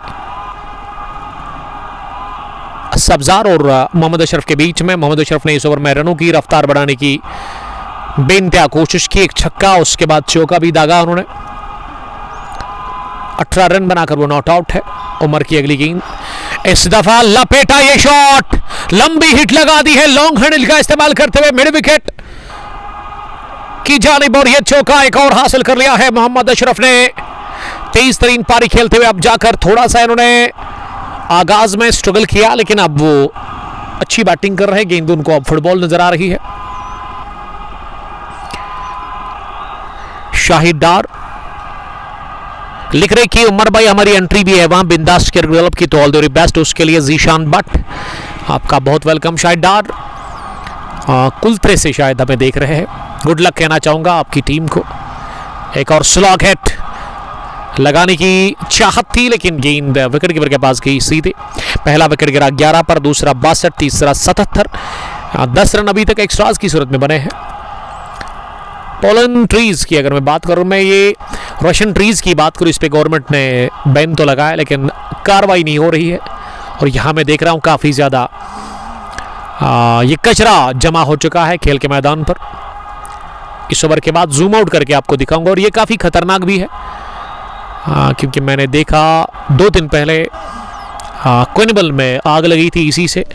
सब्जार और मोहम्मद अशरफ के बीच में। मोहम्मद अशरफ ने इस ओवर में रनों की रफ्तार बढ़ाने की बेइंतहा कोशिश की, एक छक्का, उसके बाद चौका भी दागा उन्होंने। 18 रन बनाकर वो नॉट आउट है। उमर की अगली गेंद, इस दफा लपेटा ये शॉट, लंबी हिट लगा दी है लॉन्ग हैंडल का इस्तेमाल करते हुए मिड विकेट की जानिब, और ये चौका एक और हासिल कर लिया है मोहम्मद अशरफ ने। 23 तरीन पारी खेलते हुए अब जाकर थोड़ा सा इन्होंने आगाज में स्ट्रगल किया, लेकिन अब वो अच्छी बैटिंग कर रहे हैं। गेंद उनको अब फुटबॉल नजर आ रही है। शाहिद डार लिख रहे कि उमर भाई हमारी एंट्री भी है वहां बिंदास क्रिकेट की, तो ऑल द वेरी बेस्ट उसके लिए। जीशान भट्ट आपका बहुत वेलकम। शाहिद डार कुलत्रे से शायद हमें देख रहे हैं, गुड लक कहना चाहूंगा आपकी टीम को। एक और स्लॉग हिट लगाने की चाहत थी, लेकिन गेंद विकेट कीपर के पास गई सीधे। पहला विकेट गिरा 11 पर, दूसरा 62, तीसरा 77। 10 रन अभी तक एक्स्ट्राज की सूरत में बने हैं। पोलन ट्रीज की अगर मैं बात करूं, मैं ये रशियन ट्रीज की बात करूं, इस पे गवर्नमेंट ने बैन तो लगाया, लेकिन कार्रवाई नहीं हो रही है। और यहां मैं देख रहा हूं काफी ज्यादा ये कचरा जमा हो चुका है खेल के मैदान पर। इस ओवर के बाद जूम आउट करके आपको दिखाऊंगा, और ये काफी खतरनाक भी है क्योंकि मैंने देखा 2 दिन पहले क्विनिबल में आग लगी थी इसी से,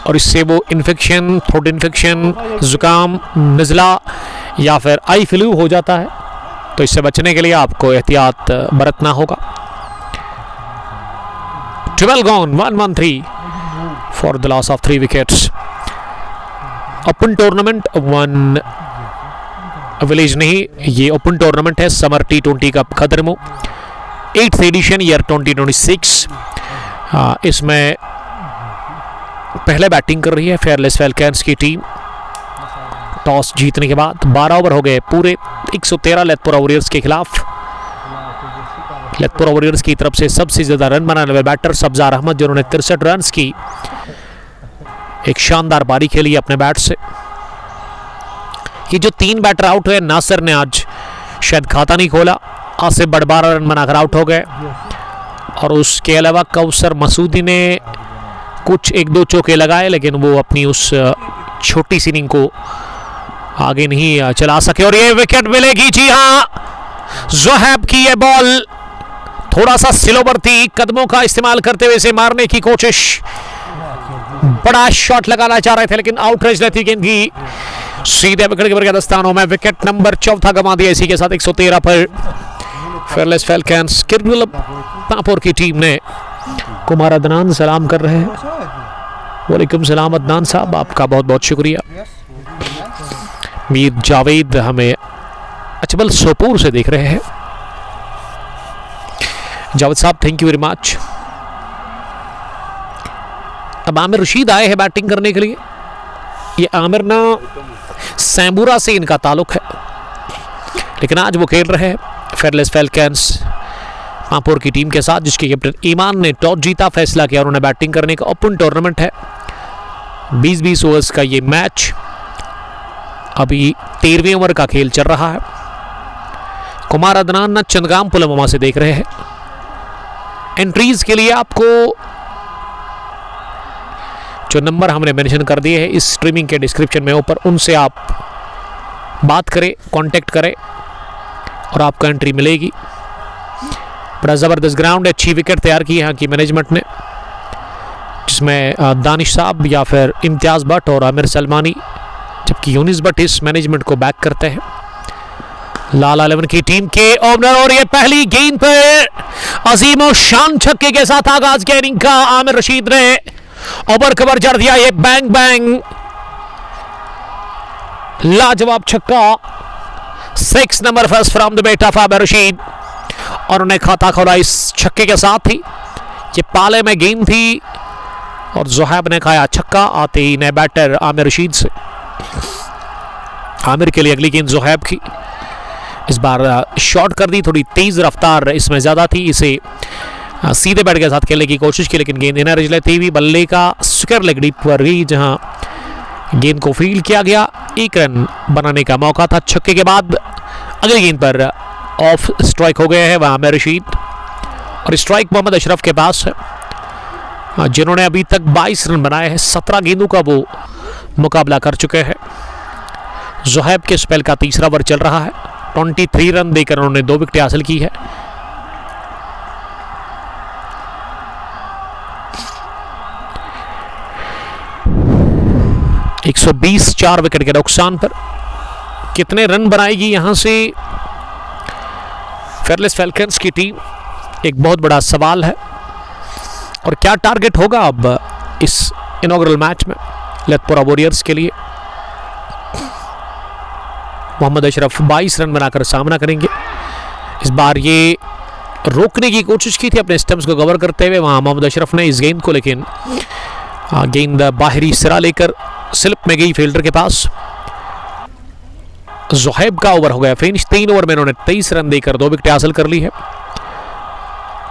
और इससे वो इन्फेक्शन, थ्रोट इन्फेक्शन, जुकाम, नज़ला या फिर आई फ्लू हो जाता है। तो इससे बचने के लिए आपको एहतियात बरतना होगा। 12 gone, 113 for the loss of 3 wickets. Open tournament 1 village नहीं, ये ओपन टूर्नामेंट है समर T20 कप खतरमो 8th एडिशन ईयर 2026। इसमें पहले बैटिंग कर रही है फेयरलेस फैल्कन्स की टीम। टॉस जीतने के बाद 12 ओवर हो गए पूरे 113 लैथपुरा वॉरियर्स के खिलाफ। लैथपुरा वॉरियर्स की तरफ से सबसे ज्यादा रन बनाने वाले बैटर सब्जार अहमद, जिन्होंने 63 रन की एक शानदार पारी खेली अपने बैट से। ये जो 3 बैटर आउट हुए, नासिर ने आज शायद खाता नहीं खोला, आसिफ बट 12 रन बनाकर आउट हो गए, और उसके अलावा कौसर मसूदी ने कुछ 1-2 चौके लगाए, लेकिन वो अपनी उस छोटी सी इनिंग को आगे नहीं चला सके। और ये विकेट मिलेगी, जी हाँ, ज़ोहैब की ये बॉल थोड़ा सा स्लोवर थी, कदमों का इस्तेमाल करते हुए इसे मारने की कोशिश, बड़ा शॉट लगाना चाह रहे थे, लेकिन आउटरेज रहती गेंद की सीधे विकेट कीपर के दस्तानों में। विकेट नंबर 4 गंवा दिया इसी के साथ 113 पर फेयरलेस फैल्कन्स पापुर की टीम ने कुमार अदनान सलाम कर रहे हैं। वालेकुम सलाम अदनान साहब, आपका बहुत बहुत शुक्रिया। मीर जावेद हमें अचबल सोपोर से देख रहे हैं। जावेद साहब थैंक यू वेरी मच। अब आमिर रशीद आए हैं बैटिंग करने के लिए। ये आमिर ना सैम्बूरा से इनका ताल्लुक है, लेकिन आज वो खेल रहे हैं फेयरलेस फैल्कन्स पांपोर की टीम के साथ, जिसके कैप्टन ईमान ने टॉस जीता, फैसला किया उन्होंने बैटिंग करने का। ओपन टूर्नामेंट है, 20-20 ओवर्स का ये मैच। अभी 13वें ओवर का खेल चल रहा है। कुमार अदनान ना चंदगाम पुलवामा से देख रहे हैं। एंट्रीज के लिए आपको जो नंबर हमने मेंशन कर दिए हैं इस स्ट्रीमिंग के डिस्क्रिप्शन में ऊपर, उनसे आप बात करें, कांटेक्ट करें और आपको एंट्री मिलेगी। बड़ा ज़बरदस्त ग्राउंड है, अच्छी विकेट तैयार की है यहाँ की मैनेजमेंट ने, जिसमें दानिश साहब या फिर इम्तियाज़ भट्ट और आमिर सलमानी, जबकि यूनिस भट्ट इस मैनेजमेंट को बैक करते हैं। लाल 11 की टीम के ओपनर, और ये पहली गेंद पर अजीम और शान छक्के के साथ आगाज किया इनिंग का। आमिर रशीद ने ओवर कवर जड़ दिया, ये बैंग बैंग लाजवाब छक्का। 6 number first from the bat of Aamir Rashid, और उन्हें खाता खोला इस छक्के के साथ ही। ये पाले में गेंद थी और जोहैब ने खाया छक्का आते ही नए बैटर आमिर रशीद से। आमिर के लिए अगली गेंद जोहैब की, इस बार शॉर्ट कर दी, थोड़ी तेज रफ्तार इसमें ज्यादा थी, इसे सीधे बैट के साथ खेलने की कोशिश की, लेकिन गेंद इनर एज लेती हुई बल्ले का स्क्वायर लेग डीप पर गई, जहां गेंद को फील्ड किया गया। 1 रन बनाने का मौका था। छक्के के बाद अगली गेंद पर ऑफ स्ट्राइक हो गए हैं वहां आमिर रशीद, और स्ट्राइक मोहम्मद अशरफ के पास है, जिन्होंने अभी तक 22 रन बनाए हैं। 17 गेंदों का वो मुकाबला कर चुके हैं। जोहैब के स्पेल का तीसरा ओवर चल रहा है। 23 रन देकर उन्होंने 2 विकेटें हासिल की है। (120) 4 विकेट के नुकसान पर कितने रन बनाएगी यहां से फेयरलेस फैल्कन्स की टीम, एक बहुत बड़ा सवाल है। और क्या टारगेट होगा अब इस इनॉग्रल मैच में लेथपोरा वॉरियर्स के लिए। मोहम्मद अशरफ 22 रन बनाकर सामना करेंगे। इस बार ये रोकने की कोशिश की थी अपने स्टंप्स को कवर करते हुए वहां मोहम्मद अशरफ ने इस गेंद को, लेकिन गेंद बाहरी सिरा लेकर स्लिप में गई फील्डर के पास। जोहैब का ओवर हो गया फिनिश। 3 ओवर में उन्होंने 23 रन देकर 2 विकेट हासिल कर ली है।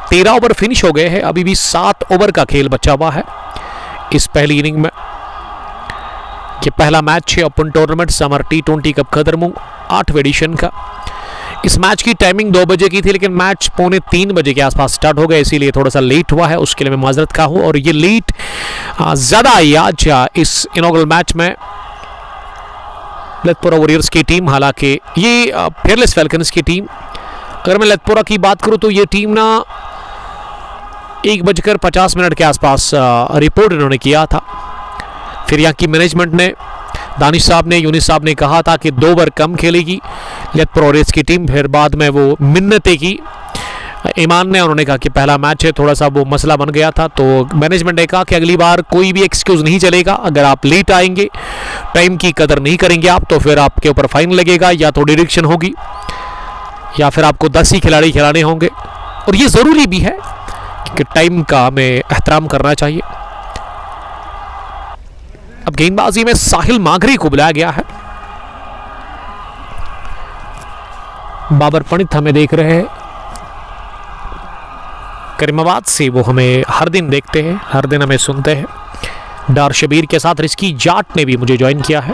13 ओवर फिनिश हो गए हैं। अभी भी 7 ओवर का खेल बचा हुआ है इस पहली इनिंग में। ये पहला मैच है open tournament summer T20 cup खदरमुंग 8वें एडिशन का। इस मैच की टाइमिंग 2 बजे की थी, लेकिन मैच 2:45 बजे के आसपास स्टार्ट हो गया, इसीलिए थोड़ा सा लेट हुआ है, उसके लिए मैं माजरत का हूँ। और ये लेट ज़्यादा आई आज इस इनॉग्रल मैच में लेथपोरा वॉरियर्स की टीम। हालांकि ये फेयरलेस फैल्कन्स की टीम, अगर मैं लेथपोरा की बात करूँ तो ये टीम ना 1:50 के आसपास रिपोर्ट इन्होंने किया था। फिर यहाँ की मैनेजमेंट ने, दानिश साहब ने, यूनिस साहब ने कहा था कि 2 ओवर कम खेलेगी लेथपोरा वॉरियर्स की टीम। फिर बाद में वो मिन्नतें की ईमान ने, उन्होंने कहा कि पहला मैच है, थोड़ा सा वो मसला बन गया था। तो मैनेजमेंट ने कहा कि अगली बार कोई भी एक्सक्यूज़ नहीं चलेगा। अगर आप लेट आएंगे, टाइम की कदर नहीं करेंगे आप, तो फिर आपके ऊपर फाइन लगेगा, या तो डिडक्शन होगी, या फिर आपको 10 ही खिलाड़ी खिलाने होंगे। और ये ज़रूरी भी है कि टाइम का हमें एहतराम करना चाहिए। अब गेंदबाजी में साहिल माघरी को बुलाया गया है। बाबर पंडित हमें देख रहे हैं करीमाबाद से, वो हमें हर दिन देखते हैं, हर दिन हमें सुनते हैं। डार शबीर के साथ रिस्की जाट ने भी मुझे ज्वाइन किया है।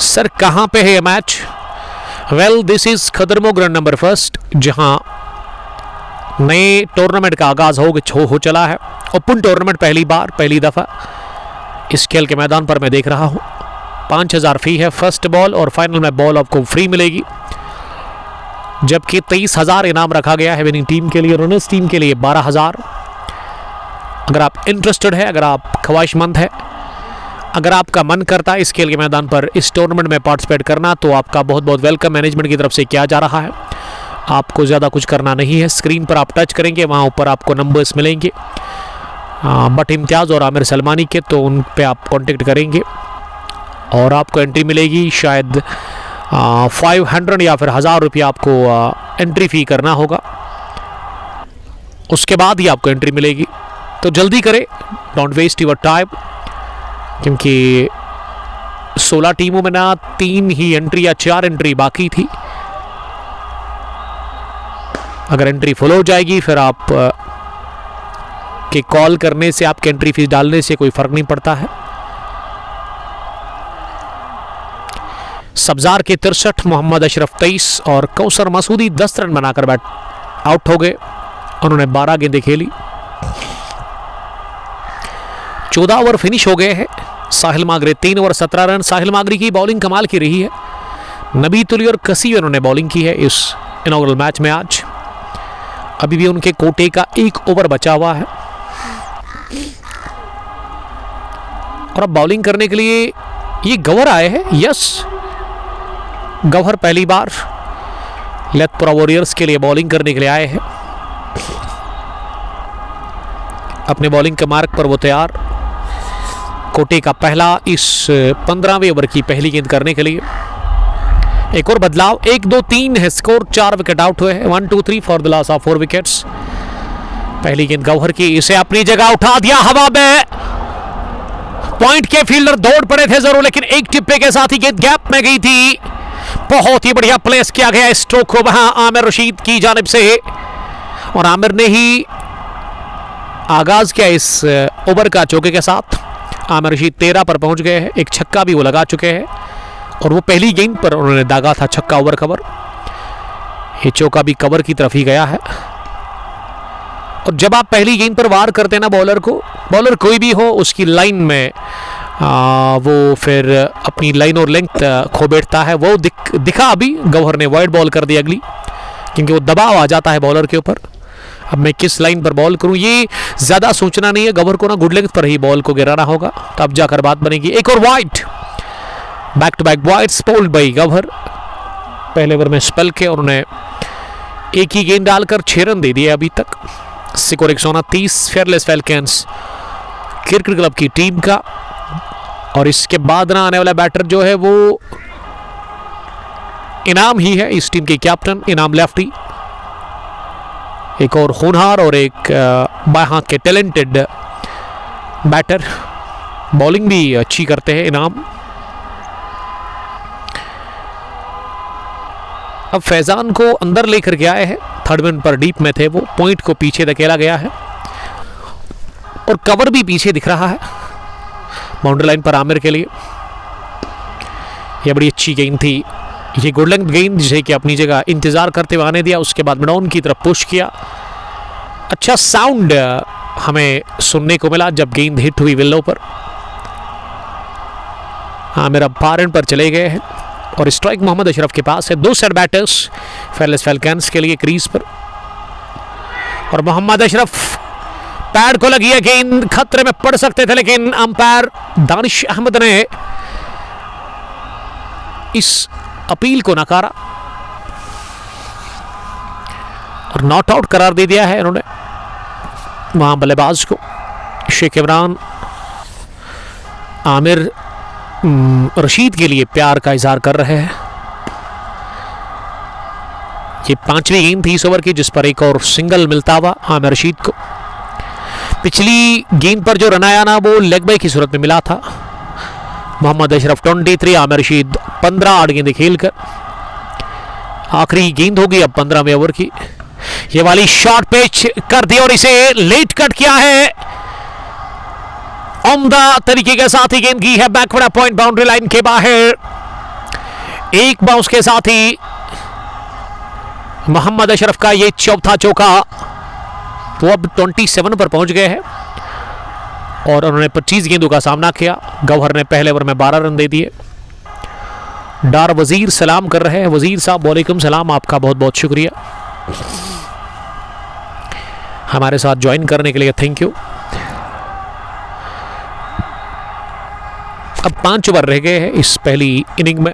सर कहां पे है ये मैच? वेल दिस इज खदरमुंग ग्राउंड नंबर 1, जहां नए टूर्नामेंट का आगाज हो चला है। ओपन टूर्नामेंट पहली दफा इस खेल के मैदान पर मैं देख रहा हूं। 5000 फी है फर्स्ट बॉल, और फाइनल में बॉल आपको फ्री मिलेगी, जबकि 23,000 इनाम रखा गया है विनिंग टीम के लिए, रनर्स टीम के लिए 12,000। अगर आप इंटरेस्टेड है, अगर आप ख्वाहिशमंद है, अगर आपका मन करता है इस खेल के मैदान पर इस टूर्नामेंट में पार्टिसिपेट करना, तो आपका बहुत बहुत वेलकम मैनेजमेंट की तरफ से किया जा रहा है। आपको ज़्यादा कुछ करना नहीं है। स्क्रीन पर आप टच करेंगे, वहाँ ऊपर आपको नंबर्स मिलेंगे बट इम्तियाज़ और आमिर सलमानी के, तो उन पे आप कांटेक्ट करेंगे और आपको एंट्री मिलेगी। शायद 500 या फिर 1000 रुपया आपको एंट्री फ़ी करना होगा, उसके बाद ही आपको एंट्री मिलेगी। तो जल्दी करें, डोंट वेस्ट योर टाइम, क्योंकि 16 टीमों में ना 3 ही एंट्री या 4 एंट्री बाकी थी। अगर एंट्री फुल हो जाएगी फिर आप के कॉल करने से, आपके एंट्री फीस डालने से कोई फर्क नहीं पड़ता है। सब्जार के 63, मोहम्मद अशरफ 23 और कौसर मसूदी 10 रन बनाकर बैट आउट हो गए। उन्होंने 12 गेंदें खेली। 14 ओवर फिनिश हो गए हैं। साहिल मागरे 3 ओवर 17 रन। साहिल मागरे की बॉलिंग कमाल की रही है। नबी तुली और कसी उन्होंने बॉलिंग की है इस इनॉग्रल मैच में। आज अभी भी उनके कोटे का 1 ओवर बचा हुआ है और अब बॉलिंग करने के लिए ये गौहर आए हैं। यस, गौहर पहली बार लेथपुरा वॉरियर्स के लिए बॉलिंग करने के लिए आए हैं। अपने बॉलिंग के मार्ग पर वो तैयार। कोटे का पहला इस 15वें ओवर की पहली गेंद करने के लिए। एक और बदलाव, 1 2 3 है स्कोर। 4 विकेट आउट हुए हैं। 1 2 3 for the loss of 4 wickets. पहली गेंद गौहर की, इसे अपनी जगह उठा दिया हवा में। पॉइंट के फील्डर दौड़ पड़े थे जरूर, लेकिन एक टिप्पे के साथ ही गेंद गैप में गई थी। बहुत ही बढ़िया प्लेस किया गया स्ट्रोक को वहां आमिर रशीद की जानिब से, और आमिर ने ही आगाज किया इस ओवर का चौके के साथ। आमिर रशीद 13 पर पहुंच गए हैं। एक छक्का भी वो लगा चुके हैं और वो पहली गेंद पर उन्होंने दागा था छक्का ओवर कवर। ये चौका भी कवर की तरफ ही गया है। और जब आप पहली गेंद पर वार करते हैं ना बॉलर को, बॉलर कोई भी हो, उसकी लाइन में वो फिर अपनी लाइन और लेंथ खो बैठता है। वो दिखा अभी गौहर ने वाइड बॉल कर दी अगली, क्योंकि वो दबाव आ जाता है बॉलर के ऊपर। अब मैं किस लाइन पर बॉल करूं, ये ज़्यादा सोचना नहीं है। गौहर को ना गुड लेंथ पर ही बॉल को गिराना होगा, तब जाकर बात बनेगी। एक और wide, back to back wides bowled by Gauhar. पहले ओवर में स्पेल के उन्होंने एक ही गेंद डालकर 6 रन दे दिए अभी तक। Score 129 fearless falcons cricket club की टीम का। और इसके बाद ना आने वाला बैटर जो है वो इनाम ही है, इस टीम के कैप्टन इनाम लेफ्टी। एक और होनहार और एक बाएं हाथ के टैलेंटेड बैटर, बॉलिंग भी अच्छी करते हैं इनाम। अब फैजान को अंदर लेकर के आए हैं। 3rd मैन पर डीप में थे वो, पॉइंट को पीछे धकेला गया है और कवर भी पीछे दिख रहा है बाउंड्री लाइन पर आमिर के लिए। यह बड़ी अच्छी गेंद थी, ये गुड लेंथ गेंद जिसे कि अपनी जगह इंतजार करते हुए आने दिया। उसके बाद मिडॉन की तरफ पुश किया। अच्छा साउंड हमें सुनने को मिला जब गेंद हिट हुई विल्लो पर। आमिर अब फार एंड पर चले गए हैं और स्ट्राइक मोहम्मद अशरफ के पास है। 2 सेट बैटर्स फेयरलेस फैल्कन्स के लिए क्रीज पर, और मोहम्मद अशरफ पैड को लगी है गेंद, खतरे में पड़ सकते थे, लेकिन अंपायर दानिश अहमद ने इस अपील को नकारा और नॉट आउट करार दे दिया है इन्होंने वहां बल्लेबाज को। शेख इमरान आमिर रशीद के लिए प्यार का इजहार कर रहे हैं। ये 5वीं गेंद थी इस ओवर की, जिस पर एक और सिंगल मिलता हुआ आमिर रशीद को। पिछली गेंद पर जो रन आया ना वो लेग बाई की सूरत में मिला था। मोहम्मद अशरफ 23, आमिर रशीद 15 8 गेंदें खेलकर। आखिरी गेंद होगी अब 15वें ओवर की। ये वाली शॉर्ट पिच कर दी और इसे लेट कट किया है। उम्दा तरीके के साथ ही गेंद की है बैकवर्ड पॉइंट बाउंड्री लाइन के बाहर। एक बाउंस के साथ ही मोहम्मद अशरफ का ये चौथा चौका। वो अब 27 पर पहुंच गए हैं और उन्होंने 25 गेंदों का सामना किया। गौहर ने पहले ओवर में 12 रन दे दिए। डार वजीर सलाम कर रहे हैं। वजीर साहब वालेकुम सलाम, आपका बहुत बहुत शुक्रिया हमारे साथ ज्वाइन करने के लिए, थैंक यू। अब 5 ओवर रह गए हैं इस पहली इनिंग में।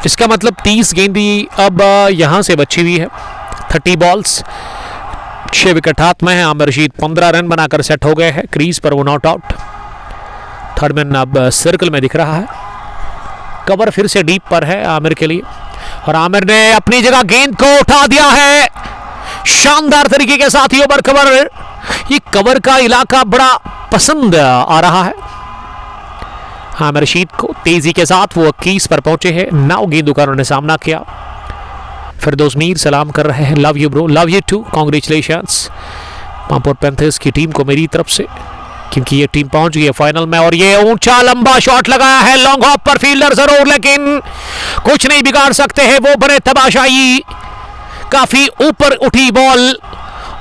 इसका मतलब 30 गेंदी अब यहां से बची हुई है। 30 बॉल्स, 6 विकेट हाथ में है। आमिर रशीद 15 रन बनाकर सेट हो गए हैं। क्रीज पर वो नॉट आउट। थर्ड मैन अब सर्कल में दिख रहा है। कवर फिर से डीप पर है आमिर के लिए, और आमिर ने अपनी जगह गेंद को उठा दिया है शानदार तरीके के साथ। ही ओवर कवर, ये कवर का इलाका बड़ा पसंद आ रहा है आमिर रशीद को। तेजी के साथ वो 21 पर पहुंचे हैं। 9 गेंदों का उन्होंने सामना किया। फिरदौस मीर सलाम कर रहे हैं, love you bro, love you too, congratulations Pampore panthers की टीम को मेरी तरफ से, क्योंकि ये टीम पहुंच गई है फाइनल में। और ये ऊंचा लंबा शॉट लगाया है लॉन्ग हॉप पर फील्डर जरूर, लेकिन कुछ नहीं बिगाड़ सकते हैं वो बड़े तमाशाई। काफी ऊपर उठी बॉल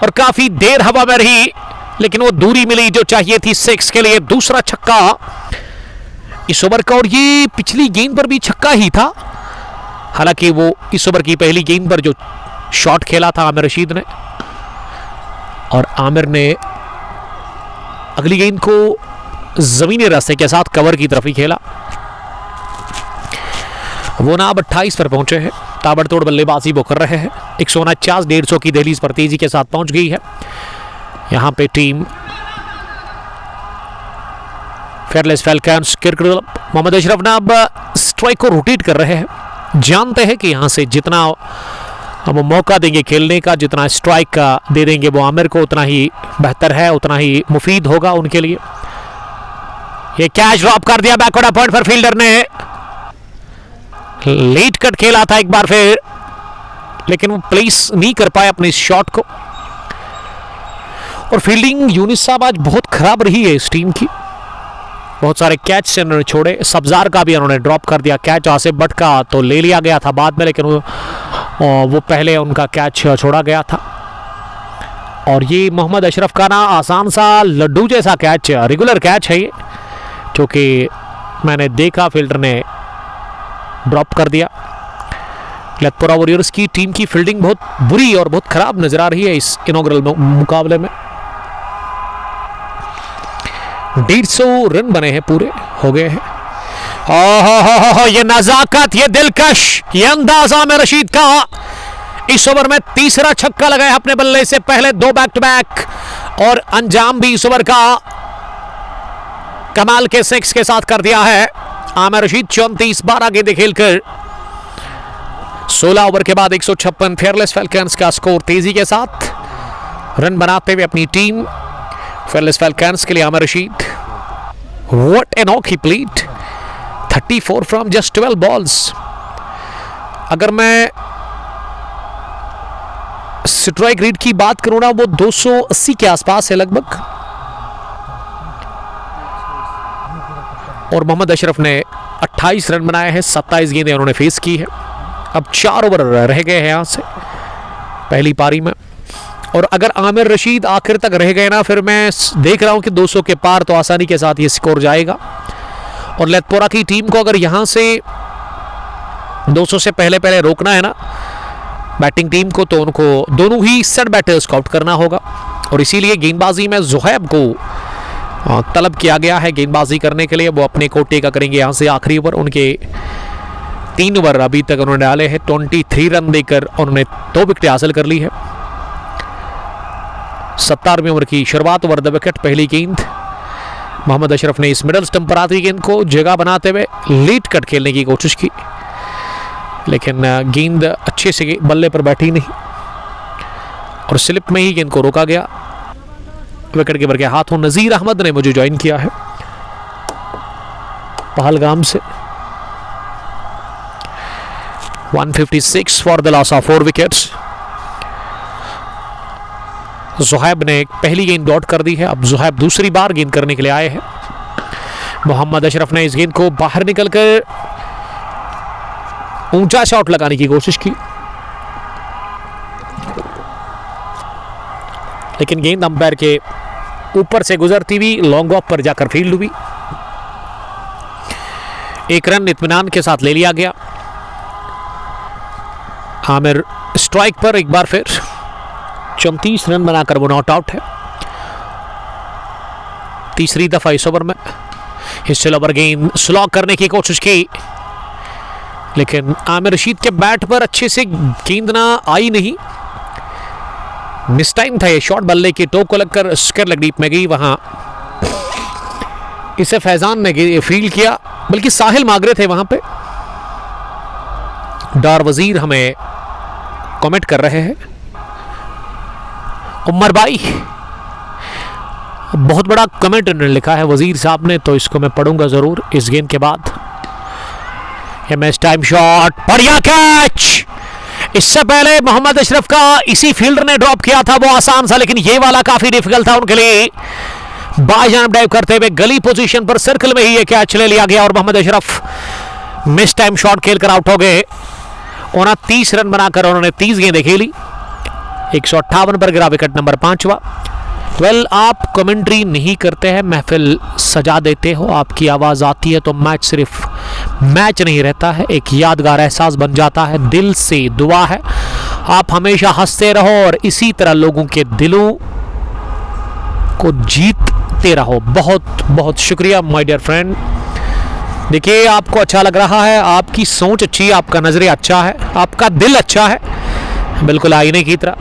और काफी देर हवा में रही, लेकिन वो दूरी मिली जो चाहिए थी 6 के लिए। दूसरा छक्का इस ओवर का, और ये पिछली गेंद पर भी छक्का ही था। हालांकि वो इस ओवर की पहली गेंद पर जो शॉट खेला था आमिर रशीद ने, और आमिर ने अगली गेंद को जमीनी रास्ते के साथ कवर की तरफ ही खेला। वो ना अब 28 पर पहुंचे हैं। ताबड़तोड़ बल्लेबाजी वो कर रहे हैं। 149 150 की दहलीज पर तेजी के साथ पहुंच गई है यहां पे team fearless falcons cricket club. Mohammad Ashraf ना अब स्ट्राइक को रोटेट कर रहे हैं। जानते हैं कि यहां से जितना वो मौका देंगे खेलने का, जितना स्ट्राइक का दे देंगे वो आमिर को, उतना ही बेहतर है, उतना ही मुफीद होगा उनके लिए। ये कैच ड्रॉप कर दिया बैकवर्ड पॉइंट पर फील्डर ने। लेट कट खेला था एक बार फिर, लेकिन वो प्लेस नहीं कर पाए अपने शॉट को। और फील्डिंग यूनिस साहब आज बहुत खराब रही है इस टीम की। बहुत सारे कैच से उन्होंने छोड़े। सब्जार का भी उन्होंने ड्रॉप कर दिया कैच। आसिफ भट्ट का तो ले लिया गया था बाद में, लेकिन वो पहले उनका कैच छोड़ा गया था। और ये मोहम्मद अशरफ का ना आसान सा लड्डू जैसा कैच, रेगुलर कैच है ये, जो कि मैंने देखा फील्डर ने ड्रॉप कर दिया। लतपुरा वॉरियर्स की टीम की फील्डिंग बहुत बुरी और बहुत खराब नजर आ रही है इस इनॉग्रल मुकाबले में। 150 रन बने हैं, पूरे हो गए हैं। ये नजाकत, ये दिलकश, ये अंदाज आमिर रशीद का। इस ओवर में तीसरा छक्का लगाया अपने बल्ले से पहले 2 बैक टू बैक, और अंजाम भी इस ओवर का कमाल के 6 के साथ कर दिया है आमिर रशीद। 34-12 गेंदें खेलकर 16 ओवर के बाद 156 फेयरलेस फैल्कन्स का स्कोर। तेजी के साथ रन बनाते हुए अपनी टीम फेयरलेस फैल्कन्स के लिए Aamir Rashid. What an knock he played, 34 from just 12 balls. अगर मैं स्ट्राइक रेट की बात करूं ना, वो 280 के आसपास है लगभग। और मोहम्मद अशरफ ने 28 रन बनाए हैं, 27 गेंदें उन्होंने फेस की है। अब 4 ओवर रह गए हैं यहां से पहली पारी में। और अगर आमिर रशीद आखिर तक रह गए ना, फिर मैं देख रहा हूं कि 200 के पार तो आसानी के साथ ये स्कोर जाएगा। और लतपुरा की टीम को अगर यहां से 200 से पहले रोकना है ना बैटिंग टीम को, तो उनको दोनों ही सेट बैटर्स को आउट करना होगा। और इसीलिए गेंदबाजी में जुहैब को तलब किया गया है गेंदबाजी करने के लिए। वो अपने कोटे का करेंगे यहां से आखिरी ओवर। उनके 3 ओवर अभी तक उन्होंने डाले हैं। 23 रन देकर उन्होंने 2 विकेट हासिल कर ली है। 17वें ओवर की शुरुआत, ओवर द विकेट, पहली गेंद। मोहम्मद अशरफ ने इस मिडल स्टंप पर आती गेंद को जगह बनाते हुए लेट कट खेलने की कोशिश की, लेकिन गेंद अच्छे से बल्ले पर बैठी नहीं और स्लिप में ही गेंद को रोका गया। विकेट कीपर के हाथों नजीर अहमद ने मुझे ज्वाइन किया है पहलगाम से। 156 for the loss of 4 wickets. Zuhaib ने पहली गेंद डॉट कर दी है। अब जुहैब दूसरी बार गेंद करने के लिए आए हैं। मोहम्मद अशरफ ने इस गेंद को बाहर निकलकर ऊंचा शॉट लगाने की कोशिश की, लेकिन गेंद अंपायर के ऊपर से गुजरती हुई लॉन्ग ऑफ पर जाकर फील्ड हुई। 1 रन इत्मीनान के साथ ले लिया गया। आमिर स्ट्राइक पर एक बार फिर 34 रन बनाकर वो नॉट आउट है। तीसरी दफा इस ओवर में हिस्सेल ओवर गेंद स्लॉग करने की कोशिश की, लेकिन आमिर रशीद के बैट पर अच्छे से गेंद ना आई नहीं। मिस टाइम था ये शॉट, बल्ले की टोक को लगकर स्क्वायर लेग डीप में गई। वहां इसे फैजान ने फील्ड किया, बल्कि साहिल मागरे थे वहां पे। डार वजीर हमें कमेंट कर रहे हैं। उमर भाई, बहुत बड़ा कमेंट इन्होंने लिखा है वजीर साहब ने, तो इसको मैं पढ़ूंगा जरूर इस गेंद के बाद। मिस टाइम शॉट, बढ़िया कैच। इससे पहले मोहम्मद अशरफ का इसी फील्डर ने ड्रॉप किया था, वो आसान था, लेकिन ये वाला काफी डिफिकल्ट था उनके लिए। बाई जानब ड्राइव करते हुए गली पोजीशन पर सर्कल में ही ये कैच ले लिया गया और Mohammad Ashraf mistime shot खेलकर आउट हो गए। 29 रन बनाकर उन्होंने 30 गेंदें खेली। 158 पर गिरा विकेट नंबर 5वां। आप कमेंट्री नहीं करते हैं, महफिल सजा देते हो, आपकी आवाज़ आती है तो मैच सिर्फ मैच नहीं रहता है, एक यादगार एहसास बन जाता है। दिल से दुआ है आप हमेशा हंसते रहो और इसी तरह लोगों के दिलों को जीतते रहो। बहुत बहुत शुक्रिया माय डियर फ्रेंड। देखिए, आपको अच्छा लग रहा है, आपकी सोच अच्छी है, आपका नज़रिया अच्छा है, आपका दिल अच्छा है, बिल्कुल आईने की तरह,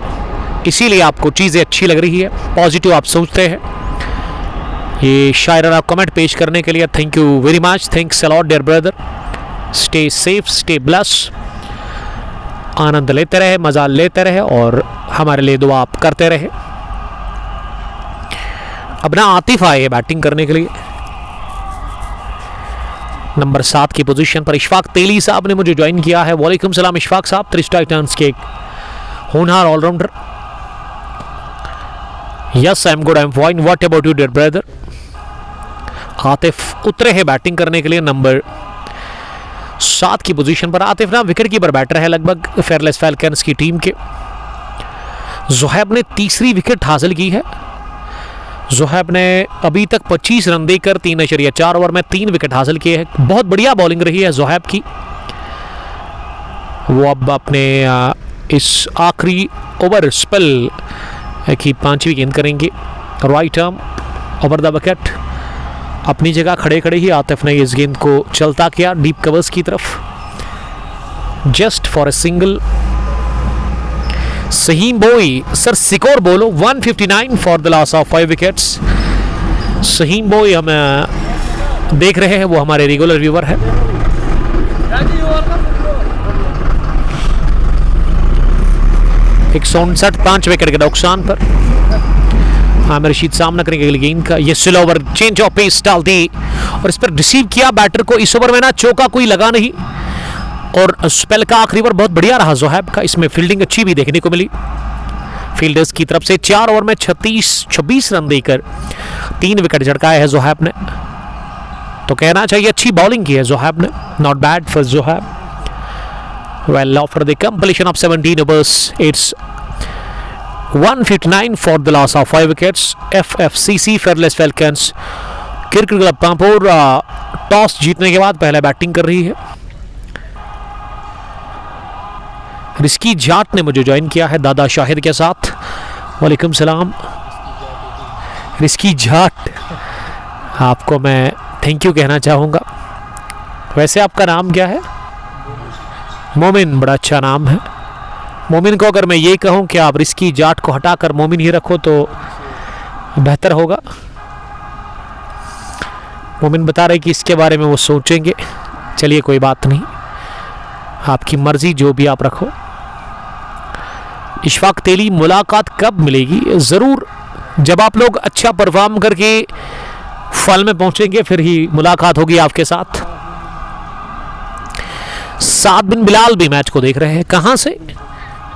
इसीलिए आपको चीज़ें अच्छी लग रही है, पॉजिटिव आप सोचते हैं। ये शायराना कमेंट पेश करने के लिए thank you very much. Thanks a lot dear brother. Stay safe, stay bless, आनंद लेते रहे, मजा लेते रहे और हमारे लिए दुआ आप करते रहे। अब ना आतिफ आए बैटिंग करने के लिए नंबर 7 की पोजीशन पर। इशफाक तेली साहब ने मुझे ज्वाइन किया है। वालेकुम सलाम इशफाक साहब, 3 टाइटंस के होनहार allrounder. Yes I am good, I am fine, what about you dear brother. Atif उतरे हैं बैटिंग करने के लिए नंबर 7 की पोजीशन पर। आतिफ ना विकेट कीपर बैटर है लगभग फेयरलेस फैल्कन्स की टीम के। जोहैब ने तीसरी विकेट हासिल की है। जोहैब ने अभी तक 25 रन देकर 3.4 ओवर में 3 विकेट हासिल किए हैं। बहुत बढ़िया बॉलिंग रही है जोहैब की। वो अब अपने इस आखिरी ओवर स्पेल की 5वीं गेंद करेंगे। Right arm over the wicket. अपनी जगह खड़े खड़े ही आतिफ ने इस गेंद को चलता किया डीप कवर्स की तरफ। Just for a single. Saheem बोई, सर सिकोर बोलो। 159 for the loss of 5 wickets. Saheem बोई हम देख रहे हैं, वो हमारे रेगुलर व्यूअर है। एक 5 विकेट के नुकसान पर आमिर रशीद सामना करेंगे अगली गेंद का। ये slow over, change of pace डाल दी और इस पर रिसीव किया बैटर को। इस ओवर में ना चौका कोई लगा नहीं और स्पेल का आखिरी ओवर बहुत बढ़िया रहा जोहैब का। इसमें फील्डिंग अच्छी भी देखने को मिली फील्डर्स की तरफ से। 4 ओवर में 26 रन देकर 3 विकेट झटकाए हैं जोहैब ने, तो कहना चाहिए अच्छी बॉलिंग की है जोहैब ने। Not bad for Zohaib. Well, after the completion of 17 overs, it's 159 for the loss of 5 wickets. FFCC fearless falcons cricket Club Pampore toss जीतने के बाद पहले बैटिंग कर रही है। रिस्की जाट ने मुझे ज्वाइन किया है दादा शाहिद के साथ। वालेकुम सलाम रिस्की जाट, आपको मैं थैंक यू कहना चाहूँगा। वैसे आपका नाम क्या है? मोमिन, बड़ा अच्छा नाम है। मोमिन को अगर मैं ये कहूँ कि आप रिस्की जाट को हटाकर मोमिन ही रखो तो बेहतर होगा। मोमिन बता रहे कि इसके बारे में वो सोचेंगे। चलिए कोई बात नहीं, आपकी मर्जी, जो भी आप रखो। इशफाक तेली, मुलाकात कब मिलेगी? ज़रूर, जब आप लोग अच्छा परफॉर्म करके फल में पहुंचेंगे फिर ही मुलाकात होगी आपके साथ। 7 बिन बिलाल भी मैच को देख रहे हैं। कहां से,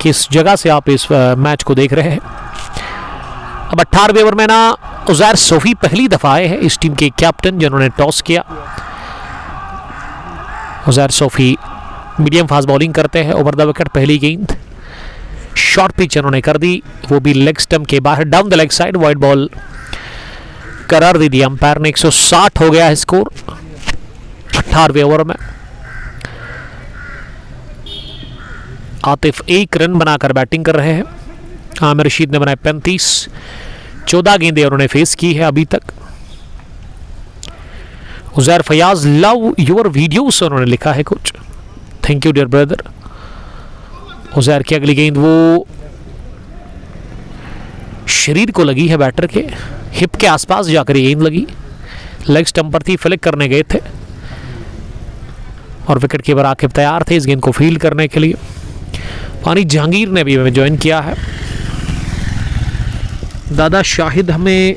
किस जगह से आप इस मैच को देख रहे हैं? अब 18वें ओवर में ना उजैर सोफी पहली दफा आए हैं, इस टीम के कैप्टन जिन्होंने टॉस किया। Uzair Sophie medium fast bowling करते हैं। ओवर द विकेट पहली गेंद, शॉर्ट पिच उन्होंने कर दी, वो भी लेग स्टंप के बाहर, down the leg side, wide ball करार दे दिया अंपायर ने। 160 हो गया है स्कोर 18वें ओवर में। आतिफ 1 रन बनाकर बैटिंग कर रहे हैं। आमिर रशीद ने बनाए 35। 14 गेंदें उन्होंने फेस की है अभी तक। Uzair Fayaz, love your videos उन्होंने लिखा है कुछ। Thank you dear brother. Uzair की अगली गेंद वो शरीर को लगी है बैटर के, हिप के आसपास जाकर ये गेंद लगी, लेग स्टंप पर थी, फ्लिक करने गए थे और विकेट कीपर आके तैयार थे इस गेंद को फील्ड करने के लिए। पानी जहांगीर ने भी हमें ज्वाइन किया है। दादा शाहिद हमें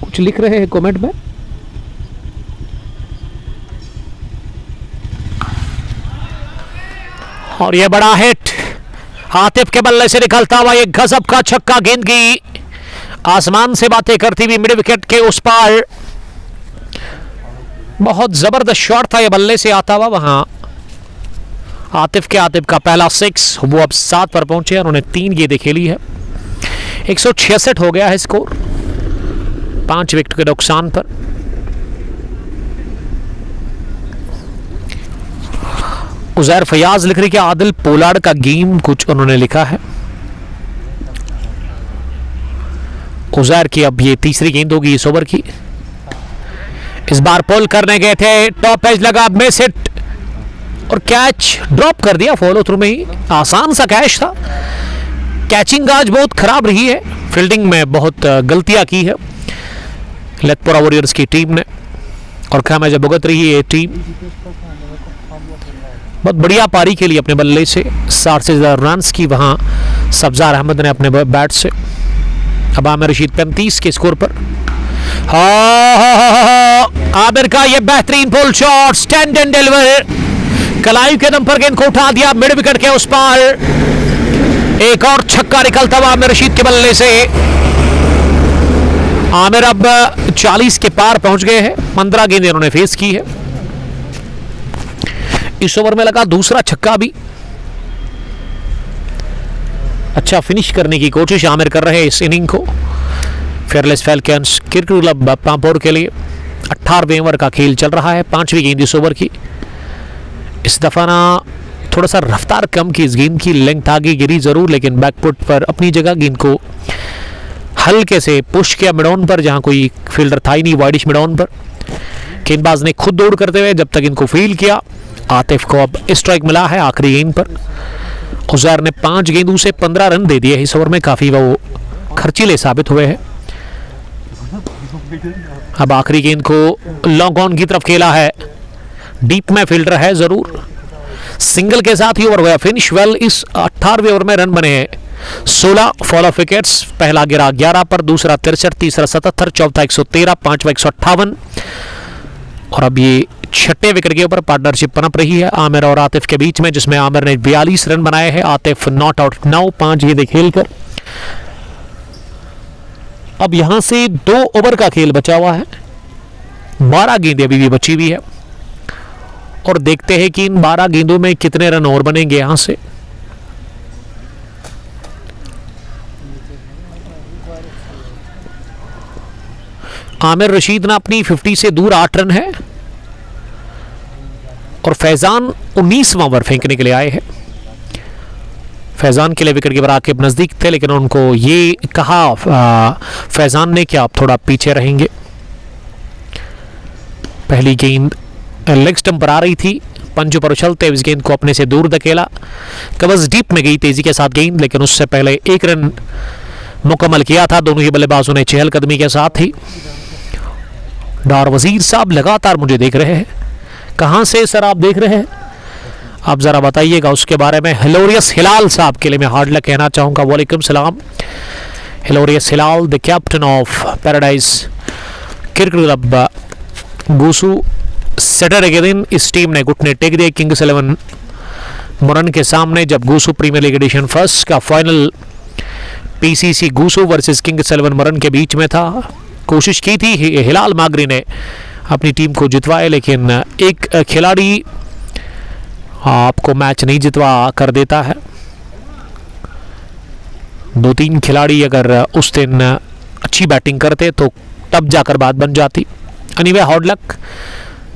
कुछ लिख रहे हैं कमेंट में। और ये बड़ा हिट आतिफ के बल्ले से निकलता हुआ एक गजब का छक्का, गेंद की आसमान से बातें करती हुई मिड विकेट के उस पार। बहुत जबरदस्त शॉट था ये बल्ले से आता हुआ वहां। आतिफ का पहला 6, वो अब 7 पर पहुंचे। उन्होंने 3 गेंदें खेली है। 166 हो गया है स्कोर 5 विकेट के नुकसान पर। उजैर फयाज लिख रही कि आदिल पोलार्ड का गेम कुछ उन्होंने लिखा है। उजैर की अब ये तीसरी गेंद होगी इस ओवर की। इस बार पुल करने गए थे, टॉप एज लगा, मिस हिट और कैच ड्रॉप कर दिया फॉलो थ्रू में ही। आसान सा कैच था। कैचिंग आज बहुत खराब रही है, फील्डिंग में बहुत गलतियां की है लेथपुरा वॉरियर्स की टीम ने और खामियाजा भुगत रही है टीम। बहुत बढ़िया पारी खेली अपने बल्ले से, 60 से ज़्यादा रन्स की वहाँ सब्जार अहमद ने अपने बैट से। अब आमिर रशीद 35 के स्कोर पर। आमिर का ये बेहतरीन pull shot, stand and deliver, कलाई के दम पर गेंद को उठा दिया मिड विकेट के उस पार। एक और छक्का निकलता हुआ आमिर रशीद के बल्ले से। आमिर अब 40 के पार पहुंच गए हैं, 15 गेंदें उन्होंने फेस की है। इस ओवर में लगा दूसरा छक्का भी। अच्छा फिनिश करने की कोशिश आमिर कर रहे हैं इस इनिंग को। Fearless falcons cricket Club Pampore के लिए 18वें ओवर का खेल चल रहा है, 5वीं गेंद इस ओवर की। इस दफा ना थोड़ा सा रफ्तार कम की इस गेंद की, लेंथ आगे गिरी जरूर लेकिन बैकफुट पर अपनी जगह गेंद को हल्के से पुश किया मिड ऑन पर, जहां कोई फील्डर था ही नहीं, वाइडिश मिड ऑन पर। गेंदबाज ने खुद दौड़ करते हुए जब तक इनको फील्ड किया। आतिफ को अब स्ट्राइक मिला है आखिरी गेंद पर। उजैर ने 5 गेंदों से 15 रन दे दिए इस ओवर में, काफी वो खर्चीले साबित हुए हैं। अब आखिरी गेंद को लॉन्ग ऑन की तरफ खेला है, डीप में फील्डर है जरूर। सिंगल के साथ ही ओवर हुआ फिनिश वेल। इस 18वें ओवर में रन बने हैं 16 फॉल ऑफ विकेट्स। पहला गिरा 11 पर, दूसरा 63, तीसरा 77, चौथा 113, पांचवा 158 और अब ये 6ठे विकेट के ऊपर पार्टनरशिप पनप रही है आमिर और आतिफ के बीच में, जिसमें आमिर ने 42 रन बनाए हैं, आतिफ नॉट आउट नाउ 5 गेंदें खेलकर। अब यहां से 2 ओवर का खेल बचा हुआ है, 12 गेंदें अभी भी बची हुई है और देखते हैं कि इन 12 गेंदों में कितने रन और बनेंगे यहां से। आमिर रशीद ना अपनी 50 से दूर 8 रन है और फैजान 19वां ओवर फेंकने के लिए आए हैं। फैजान के लिए विकेट कीपर आके नजदीक थे लेकिन उनको ये कहा फैजान ने कि आप थोड़ा पीछे रहेंगे। पहली गेंद लेग स्टंप पर आ रही थी, पंजों पर उछलते इस गेंद को अपने से दूर धकेला, कवच डीप में गई तेजी के साथ गेंद, लेकिन उससे पहले 1 रन मुकम्मल किया था दोनों ही बल्लेबाजों ने चहलकदमी के साथ ही। डार वजीर साहब लगातार मुझे देख रहे हैं। कहां से सर आप देख रहे हैं, आप जरा बताइएगा उसके बारे में। हिलोरियस हिलाल साहब के लिए मैं हार्ड लक कहना चाहूंगा। वालेकुम सलाम। Hilarious Hilal the captain of paradise cricket club Gusoo. Saturday के दिन इस टीम ने घुटने टेक दिए किंग्स 11 मुरन के सामने, जब गूसू प्रीमियर लीग एडिशन फर्स्ट का फाइनल पीसीसी गूसू वर्सेस किंग्स 11 मुरन के बीच में था। कोशिश की थी हिलाल मागरी ने अपनी टीम को जितवाए, लेकिन एक खिलाड़ी आपको मैच नहीं जितवा कर देता है। 2-3 खिलाड़ी अगर उस दिन अच्छी बैटिंग करते तो तब जाकर बात बन जाती। Anyway hard luck,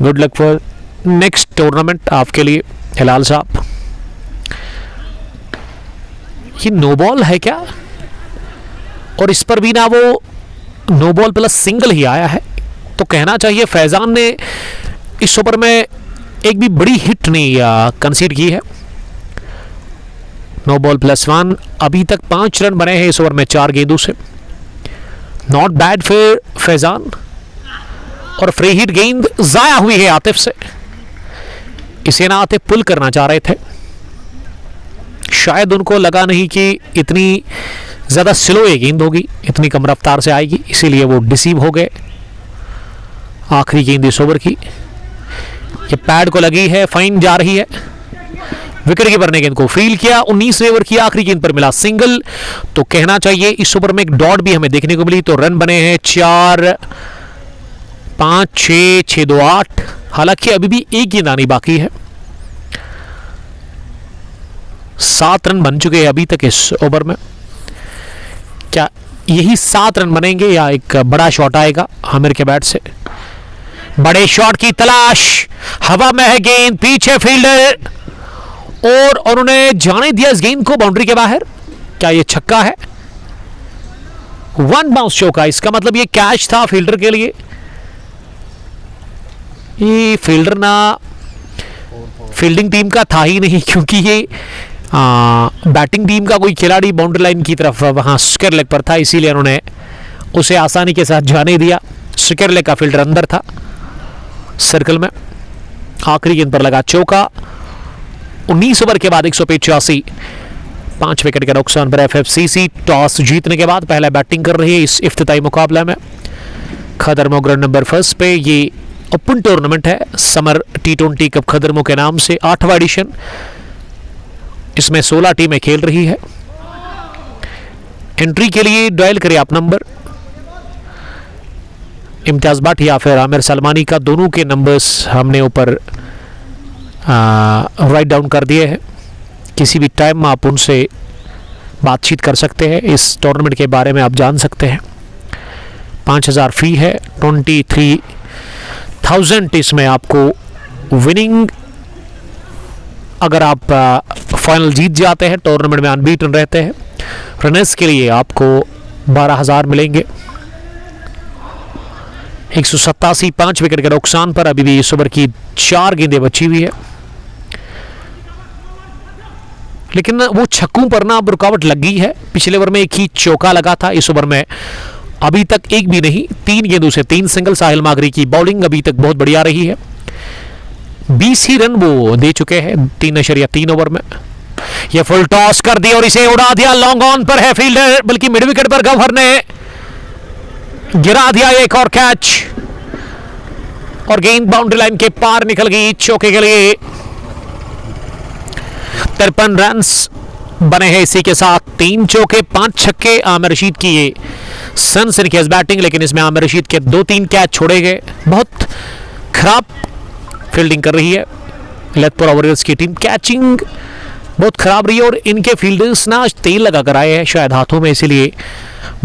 good luck for next tournament आपके लिए हिलाल साहब। ये नो बॉल है क्या, और इस पर भी ना वो नो बॉल प्लस सिंगल ही आया है, तो कहना चाहिए फैजान ने इस ओवर में एक भी बड़ी हिट नहीं कंसीड की है। 9 बॉल +1, अभी तक 5 रन बने हैं इस ओवर में 4 गेंदों से। नॉट बैड फिर फैजान, और फ्री हिट गेंद जाया हुई है आतिफ से। इसे ना आतिफ पुल करना चाह रहे थे, शायद उनको लगा नहीं कि इतनी ज़्यादा स्लो ये गेंद होगी, इतनी कम रफ्तार से आएगी, इसीलिए वो डिसीव हो गए। आखिरी गेंद इस ओवर की, ये पैड को लगी है, फाइन जा रही है। विकेट कीपर ने गेंद को फील्ड किया। 19वें ओवर की आखिरी गेंद पर मिला सिंगल, तो कहना चाहिए इस ओवर में एक डॉट भी हमें देखने को मिली। तो रन बने हैं 4, 5, 6, 6, 2, 8। हालांकि अभी भी एक गेंद आनी बाकी है। 7 रन बन चुके हैं अभी तक इस ओवर में। क्या यही 7 रन बनेंगे या एक बड़ा शॉट आएगा आमिर के बैट से? बड़े शॉट की तलाश, हवा में है गेंद, पीछे फील्डर, और उन्होंने जाने दिया इस गेंद को बाउंड्री के बाहर। क्या ये छक्का है? 1 बाउंस चौका, इसका मतलब ये कैच था फील्डर के लिए। ये फील्डर ना फील्डिंग टीम का था ही नहीं, क्योंकि ये बैटिंग टीम का कोई खिलाड़ी बाउंड्री लाइन की तरफ वहां स्क्वायर लेग पर था, इसीलिए उन्होंने उसे आसानी के साथ जाने दिया। स्क्वायर लेग का फील्डर अंदर था सर्कल में। आखिरी गेंद पर लगा चौका। 19 ओवर के बाद 185, 5 विकेट के नुकसान पर एफएफसीसी टॉस जीतने के बाद पहले बैटिंग कर रही है इस इफ्तिताई मुकाबले में। खदरमो ग्राउंड नंबर 1 पे ये ओपन टूर्नामेंट है, समर T20 कप खदरमो के नाम से 8वां एडिशन। इसमें 16 टीमें खेल रही है। एंट्री के लिए डायल करें आप नंबर, इम्तियाज भट्ट या फिर आमिर सलमानी का, दोनों के नंबर्स हमने ऊपर राइट डाउन कर दिए हैं। किसी भी टाइम आप उनसे बातचीत कर सकते हैं, इस टूर्नामेंट के बारे में आप जान सकते हैं। 5000 फी है, 23,000 इसमें आपको विनिंग। अगर आप फाइनल जीत जाते हैं, टूर्नामेंट में अनबीटन रहते हैं, रनर्स के लिए आपको 12,000 मिलेंगे। 187, 5 विकेट के नुकसान पर अभी भी इस ओवर की 4 गेंदें बची हुई है। लेकिन वो छक्कों पर ना अब रुकावट लग गई है। पिछले ओवर में एक ही चौका लगा था, इस ओवर में अभी तक एक भी नहीं। 3 गेंदों से 3 सिंगल। साहिल मागरी की बॉलिंग अभी तक बहुत बढ़िया रही है। 20 ही रन वो दे चुके हैं 3.3 ओवर में। ये फुल टॉस कर दिया और इसे उड़ा दिया। लॉन्ग ऑन पर है फील्डर, बल्कि मिड विकेट पर गौहर ने गिरा दिया एक और कैच, और गेंद बाउंड्री लाइन के पार निकल गई चौके के लिए। 53 रन्स बने हैं इसी के साथ। 3 चौके 5 छक्के। आमिर रशीद की ये सनसनीखेज बैटिंग, लेकिन इसमें आमिर रशीद के 2-3 कैच छोड़े गए। बहुत खराब फील्डिंग कर रही है ललितपुर वॉरियर्स की टीम। कैचिंग बहुत खराब रही है, और इनके फील्डर्स ना तेल लगा कर आए हैं शायद हाथों में, इसीलिए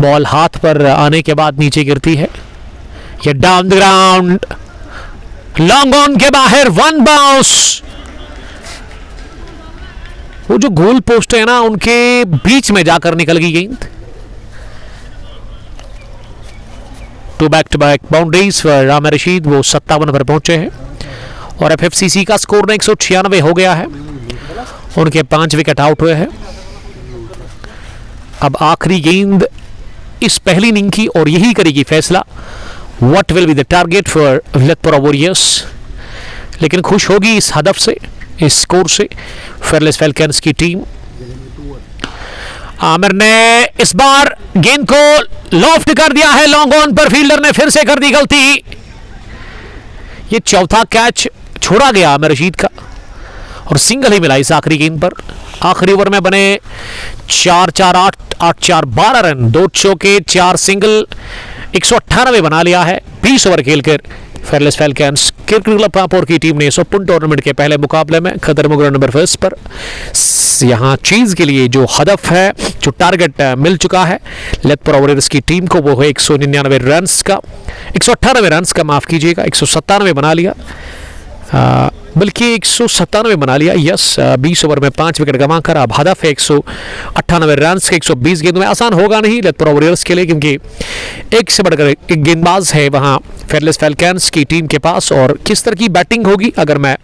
बॉल हाथ पर आने के बाद नीचे गिरती है। ये down the ground, long on के बाहर, 1 बाउंस। वो जो गोल पोस्ट है ना, उनके बीच में जाकर निकल गई गेंद। 2 back-to-back boundaries for Aamir Rashid. वो 57 पर पहुंचे हैं, और एफएफसीसी का स्कोर 196 हो गया है। उनके 5 विकेट आउट हुए हैं। अब आखिरी गेंद इस पहली इनिंग की, और यही करेगी फैसला what will be the target for Lalitpur warriors. लेकिन खुश होगी इस हदफ से, इस स्कोर से फेयरलेस फैल्कन्स की टीम। आमिर ने इस बार गेंद को लॉफ्ट कर दिया है लॉन्ग ऑन पर, फील्डर ने फिर से कर दी गलती। ये चौथा कैच छोड़ा गया आमिर रशीद का, और सिंगल ही मिला इस आखिरी गेंद पर। आखिरी ओवर में बने 4-4-8, 8-4, 12 रन, 2 चौके 4 सिंगल, 198 बना लिया है 20 ओवर खेलकर फेयरलेस फैल्कन्स क्रिकेट क्लब पापोर की टीम ने इस ओपन टूर्नामेंट के पहले मुकाबले में खदरमो ग्राउंड नंबर 1 पर। यहाँ चीज के लिए जो हदफ है, जो टारगेट मिल चुका है ललितपुर वॉरियर्स की टीम को, वो है 199 रन्स का, 198 रन्स का, माफ कीजिएगा, 197 बना लिया। बल्कि 197 बना लिया। यस, 20 ओवर में 5 विकेट गंवाकर अब हदफ है 198 रन के 120 गेंदों में। आसान होगा नहीं लखनऊ वॉरियर्स के लिए, क्योंकि एक से बढ़कर एक गेंदबाज है वहां फेयरलेस फैल्कन्स की टीम के पास। और किस तरह की बैटिंग होगी, अगर मैं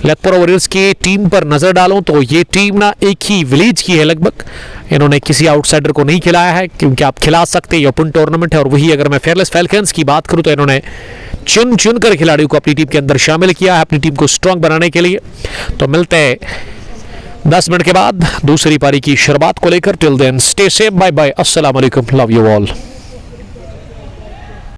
लखनऊ वॉरियर्स की टीम पर नजर डालूं तो ये टीम ना एक ही विलेज की है लगभग। इन्होंने किसी आउटसाइडर को नहीं खिलाया है, क्योंकि आप खिला सकते हैं, ओपन टूर्नामेंट है। और वही अगर मैं फेयरलेस फैल्कन्स की बात करूं तो इन्होंने चुन चुन कर खिलाड़ियों को अपनी टीम के अंदर शामिल किया है अपनी टीम को स्ट्रांग बनाने के लिए। तो मिलते हैं 10 मिनट के बाद दूसरी पारी की शुरुआत को लेकर। Till then stay safe, bye bye, अस्सलाम वालेकुम, लव यू ऑल।